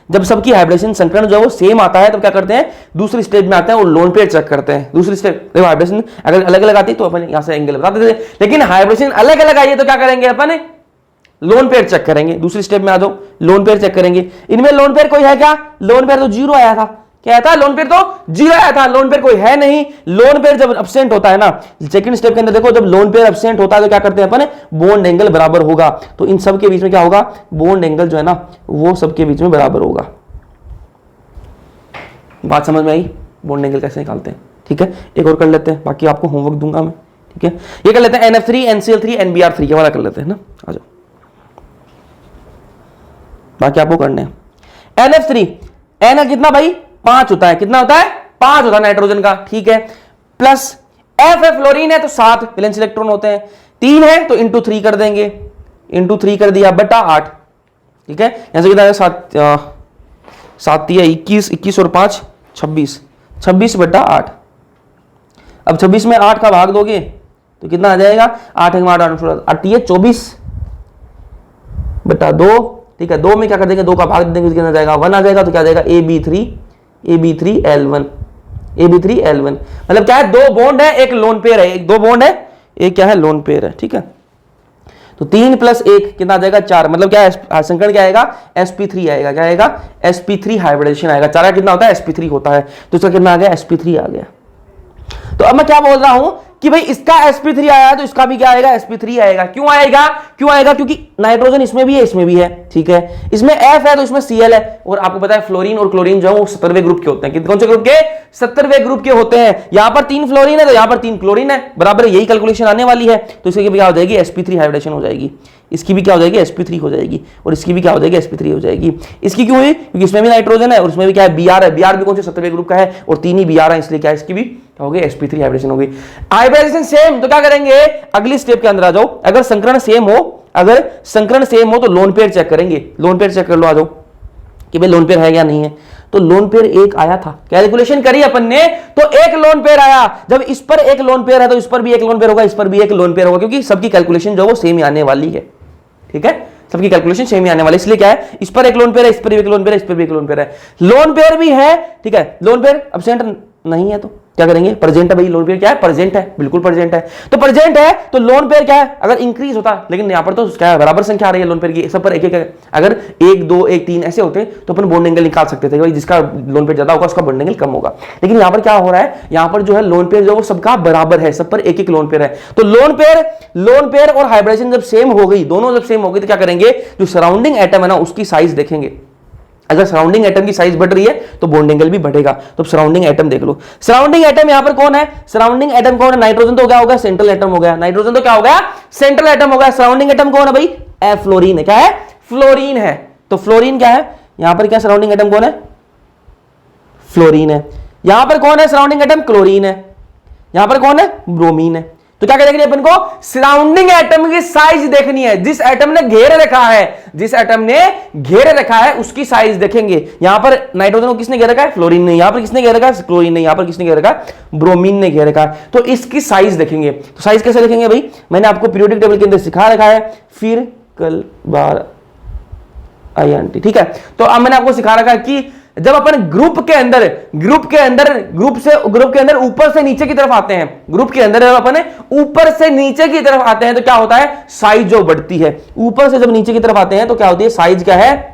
जब सबकी हाइब्रिडेशन संकरण जो है वो सेम आता है तो क्या करते हैं दूसरी स्टेज में आते हैं और लोन पेयर चेक करते हैं। दूसरी स्टेज देखो हाइब्रिडेशन अगर अलग अलग आती तो अपन यहां से एंगल बता देते, लेकिन हाइब्रिडेशन अलग अलग आई है तो क्या करेंगे अपन लोन पेयर चेक करेंगे। दूसरी स्टेप में आ जाओ, लोन पेयर चेक करेंगे। इनमें लोन पेयर कोई है क्या, लोन पेयर तो 0 आया था, क्या था लोन पेयर तो 0 आया था, लोन पेयर कोई है नहीं। लोन पेयर जब एब्सेंट होता है ना, सेकंड स्टेप के अंदर देखो जब लोन पेयर एब्सेंट होता है तो क्या करते हैं अपन बॉन्ड एंगल बराबर होगा, तो इन सब के बीच में क्या होगा बॉन्ड एंगल जो है ना वो सबके बीच में बराबर होगा। बात समझ में आई, बॉन्ड एंगल कैसे निकालते हैं, ठीक है। एक और कर लेते हैं, बाकी आपको होमवर्क दूंगा मैं, ठीक है। ये कर लेते हैं NF3 NCl3 NBr3 के वाला कर लेते हैं ना, आ जाओ बाकी आपको करने हैं। NF3 N कितना भाई 5 होता है, कितना होता है 5 होता है नाइट्रोजन का, ठीक है, प्लस F फ्लोरीन है तो 7 वैलेंस इलेक्ट्रॉन होते हैं, 3 है तो इंटू 3 कर देंगे, इंटू 3 कर दिया बटा 8, ठीक है। यहां से कितना है 7 21 21 और 5 26, 26 बटा 8। अब 26 में 8 का भाग दोगे तो कितना आ जाएगा 8 8 ये 24 बटा 2, ठीक है। 2 में क्या कर देंगे 2 का भाग देंगे कितना आ जाएगा 1 आ जाएगा, तो क्या आ जाएगा AB3L1 मतलब क्या है 2 बॉन्ड है एक लोन पेयर है, एक 2 बॉन्ड है एक क्या है लोन पेयर है, ठीक है। तो 3 + 1 कितना आ जाएगा 4, मतलब क्या है संकरण क्या आएगा sp3 आएगा, क्या आएगा sp3 हाइब्रिडेशन आएगा। 4 का कितना होता है sp3 होता है, तो इसका कितना आ गया sp3 आ गया। तो अब मैं क्या बोल रहा हूं कि भाई इसका sp3 आया तो इसका भी क्या आएगा sp3 आएगा। क्यों आएगा क्योंकि नाइट्रोजन इसमें भी है इसमें भी है, ठीक है। इसमें F है तो इसमें Cl है, और आपको पता है फ्लोरीन और क्लोरीन जो है वो 17वें ग्रुप के होते हैं। कौन से ग्रुप के 17वें ग्रुप के होते हैं। यहां पर 3 फ्लोरीन है तो यहां पर 3 क्लोरीन है, बराबर यही कैलकुलेशन आने वाली है। तो इसकी क्या हो जाएगी sp3 हाइब्रिडेशन हो जाएगी, इसकी भी क्या हो जाएगी sp3 हो जाएगी, और इसकी भी क्या हो जाएगी sp3 हो जाएगी। इसकी क्यों हुई क्योंकि इसमें भी नाइट्रोजन है और उसमें भी क्या है Br है, Br भी कौन से 17वें ग्रुप का है और 3 ही Br है, इसलिए क्या इसकी भी क्या होगी sp3 हाइब्रिडेशन होगी। हाइब्रिडेशन सेम तो क्या करेंगे अगली स्टेप के अंदर आ जाओ। अगर संकरण सेम हो तो लोन पेयर चेक करेंगे। लोन पेयर चेक कर लो, आ जाओ कि भाई लोन पेयर है या नहीं है। तो लोन पेयर एक आया था, कैलकुलेशन करी अपन ने तो एक लोन पेयर आया। जब इस पर एक लोन पेयर है तो इस पर भी एक लोन पेयर होगा, इस पर भी एक लोन पेयर होगा, क्योंकि सबकी कैलकुलेशन जो वो सेम ही आने वाली है, ठीक है। सबकी कैलकुलेशन सेम ही आने वाली, इसलिए क्या है इस पर एक लोन पेयर है, इस पर भी एक लोन पेयर है, इस पर भी एक लोन पेयर है। लोन पेयर भी है, ठीक है। लोन पेयर एब्सेंट नहीं है तो क्या करेंगे प्रेजेंट है भाई, लोन पेयर क्या है प्रेजेंट है, बिल्कुल प्रेजेंट है। तो प्रेजेंट है तो लोन पेयर क्या है अगर इंक्रीज होता, लेकिन यहां पर तो क्या है बराबर संख्या आ रही है लोन पेयर की, सब पर एक एक। अगर 1 2 1 3 ऐसे होते तो अपन बॉन्ड एंगल निकाल सकते थे भाई, जिसका लोन पेयर ज्यादा होगा उसका बॉन्ड एंगल कम होगा। लेकिन यहां पर क्या हो रहा है, यहां पर जो है लोन पेयर जो वो सबका बराबर है, सब पर एक एक लोन पेयर है। तो लोन पेयर और हाइब्रिडेशन जब सेम हो गई, दोनों जब सेम हो गई तो क्या करेंगे जो सराउंडिंग एटम है ना उसकी साइज देखेंगे, अगर सराउंडिंग एटम की साइज बढ़ रही है तो बॉन्ड एंगल भी बढ़ेगा। तो सराउंडिंग एटम देख लो, सराउंडिंग एटम यहां पर कौन है, सराउंडिंग एटम कौन है, नाइट्रोजन तो क्या होगा, सेंट्रल एटम हो गया, नाइट्रोजन तो क्या हो गया, सेंट्रल एटम हो गया। सराउंडिंग एटम कौन है भाई, फ्लोरीन है, क्या है, फ्लोरीन है। तो फ्लोरीन क्या है, यहां पर क्या सराउंडिंग एटम कौन है, फ्लोरीन है। यहां पर कौन है सराउंडिंग एटम, क्लोरीन है। यहां पर कौन है, ब्रोमीन है। तो क्या करेंगे अपन को, सराउंडिंग एटम की साइज देखनी है। जिस एटम ने घेरे रखा है, जिस एटम ने घेरे रखा है उसकी साइज देखेंगे। यहां पर नाइट्रोजन को किसने घेर रखा है, फ्लोरीन ने। यहां पर किसने घेर रखा है, क्लोरीन ने। यहां पर किसने घेर रखा है, ब्रोमीन ने घेर रखा है। तो इसकी साइज देखेंगे। तो साइज कैसे देखेंगे भाई, मैंने आपको पीरियोडिक टेबल के अंदर सिखा रखा है, फिर कल बार INT, ठीक है। तो अब मैंने आपको सिखा रखा है कि जब अपन ग्रुप के अंदर ऊपर से नीचे की तरफ आते हैं, ग्रुप के अंदर जब अपन ऊपर से नीचे की तरफ आते हैं तो क्या होता है, साइज जो बढ़ती है। ऊपर से जब नीचे की तरफ आते हैं तो क्या होती है, साइज क्या है,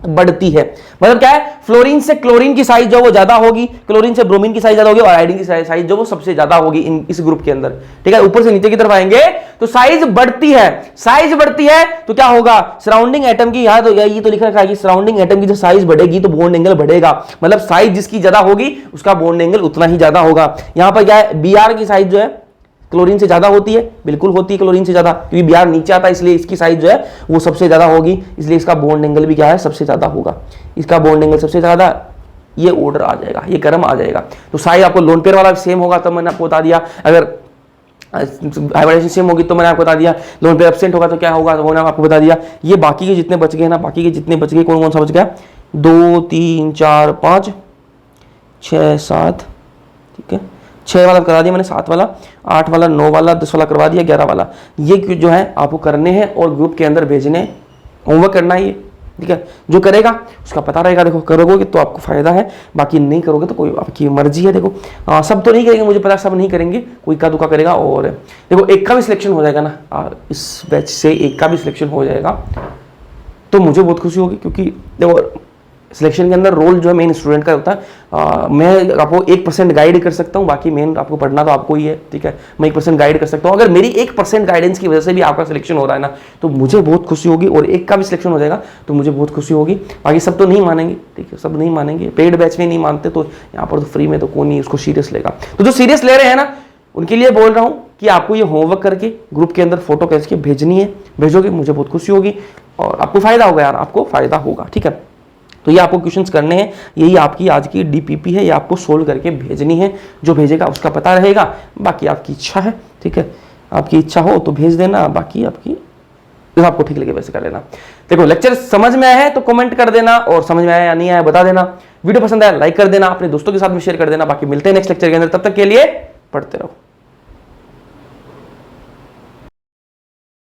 बढ़ती है। मतलब क्या है, फ्लोरीन से क्लोरीन की साइज जो वो ज्यादा होगी, क्लोरीन से ब्रोमीन की साइज ज्यादा होगी, और आयोडीन की साइज जो वो सबसे ज्यादा होगी इस ग्रुप के अंदर, ठीक है। ऊपर से नीचे की तरफ आएंगे तो साइज बढ़ती है, साइज बढ़ती है तो क्या होगा, सराउंडिंग एटम की, यहां तो ये तो लिख रखा है कि सराउंडिंग एटम की जो साइज बढ़ेगी तो बॉन्ड एंगल बढ़ेगा। मतलब साइज जिसकी ज्यादा होगी उसका बॉन्ड एंगल उतना ही ज्यादा होगा। यहां पर क्या है, Br की साइज जो है क्लोरीन से ज्यादा होती है, बिल्कुल होती है क्लोरीन से ज्यादा, क्योंकि Br नीचे आता है इसलिए इसकी साइज जो है वो सबसे ज्यादा होगी, इसलिए इसका बॉन्ड एंगल भी क्या है, सबसे ज्यादा होगा। इसका बॉन्ड एंगल सबसे ज्यादा, ये ऑर्डर आ जाएगा, ये क्रम आ जाएगा। तो साइज आपको लोन पेयर वाला सेम होगा तो मैंने आपको बता दिया, अगर हाइब्रिडाइजेशन सेम होगी तो मैंने आपको बता दिया, लोन पेयर एब्सेंट होगा तो क्या होगा तो मैंने आपको बता दिया। ये बाकी के जितने बच गए ना, बाकी के जितने बच गए, कौन कौन सा बच गया, 2 3 4 5 6 7, ठीक है, 6 वाला करा दिया मैंने, 7 वाला, 8 वाला, 9 वाला, 10 वाला करवा दिया, 11 वाला। ये जो है आपको करने हैं और ग्रुप के अंदर भेजने, होमवर्क करना है ये, ठीक है। जो करेगा उसका पता रहेगा। देखो करोगे तो आपको फायदा है, बाकी नहीं करोगे तो कोई आपकी मर्जी है। देखो सब तो नहीं करेंगे, मुझे पता सब नहीं करेंगे, कोई का दुका करेगा। और देखो एक का भी सिलेक्शन हो जाएगा ना, इस बैच से एक का भी सिलेक्शन हो जाएगा तो मुझे बहुत खुशी होगी, क्योंकि देखो सिलेक्शन के अंदर रोल जो है मेन स्टूडेंट का होता है। मैं आपको 1% गाइड कर सकता हूँ, बाकी मेन आपको पढ़ना तो आपको ही है, ठीक है। मैं 1% गाइड कर सकता हूँ। अगर मेरी 1% गाइडेंस की वजह से भी आपका सिलेक्शन हो रहा है ना तो मुझे बहुत खुशी होगी, और एक का भी सिलेक्शन हो जाएगा तो मुझे बहुत खुशी होगी। बाकी सब तो नहीं मानेंगे, ठीक है, सब नहीं मानेंगे, पेड बैच में नहीं मानते, तो यहाँ पर तो फ्री में तो कौन नहीं उसको सीरियस लेगा। तो जो सीरियस ले रहे हैं ना उनके लिए बोल रहा हूँ कि आपको ये होमवर्क करके ग्रुप के अंदर फोटो खींच के भेजनी है, भेजोगे मुझे बहुत खुशी होगी और आपको फायदा होगा यार, आपको फायदा होगा, ठीक है। तो ये आपको क्वेश्चंस करने हैं, यही आपकी आज की DPP है, ये आपको सोल्व करके भेजनी है। जो भेजेगा उसका पता रहेगा, बाकी आपकी इच्छा है, ठीक है। आपकी इच्छा हो तो भेज देना, बाकी आपकी आपको ठीक लगे वैसे कर लेना। देखो लेक्चर समझ में आया है तो कमेंट कर देना, और समझ में आया या नहीं आया बता देना। वीडियो पसंद आया लाइक कर देना, अपने दोस्तों के साथ में शेयर कर देना। बाकी मिलते हैं नेक्स्ट लेक्चर के अंदर, तब तक के लिए पढ़ते रहो।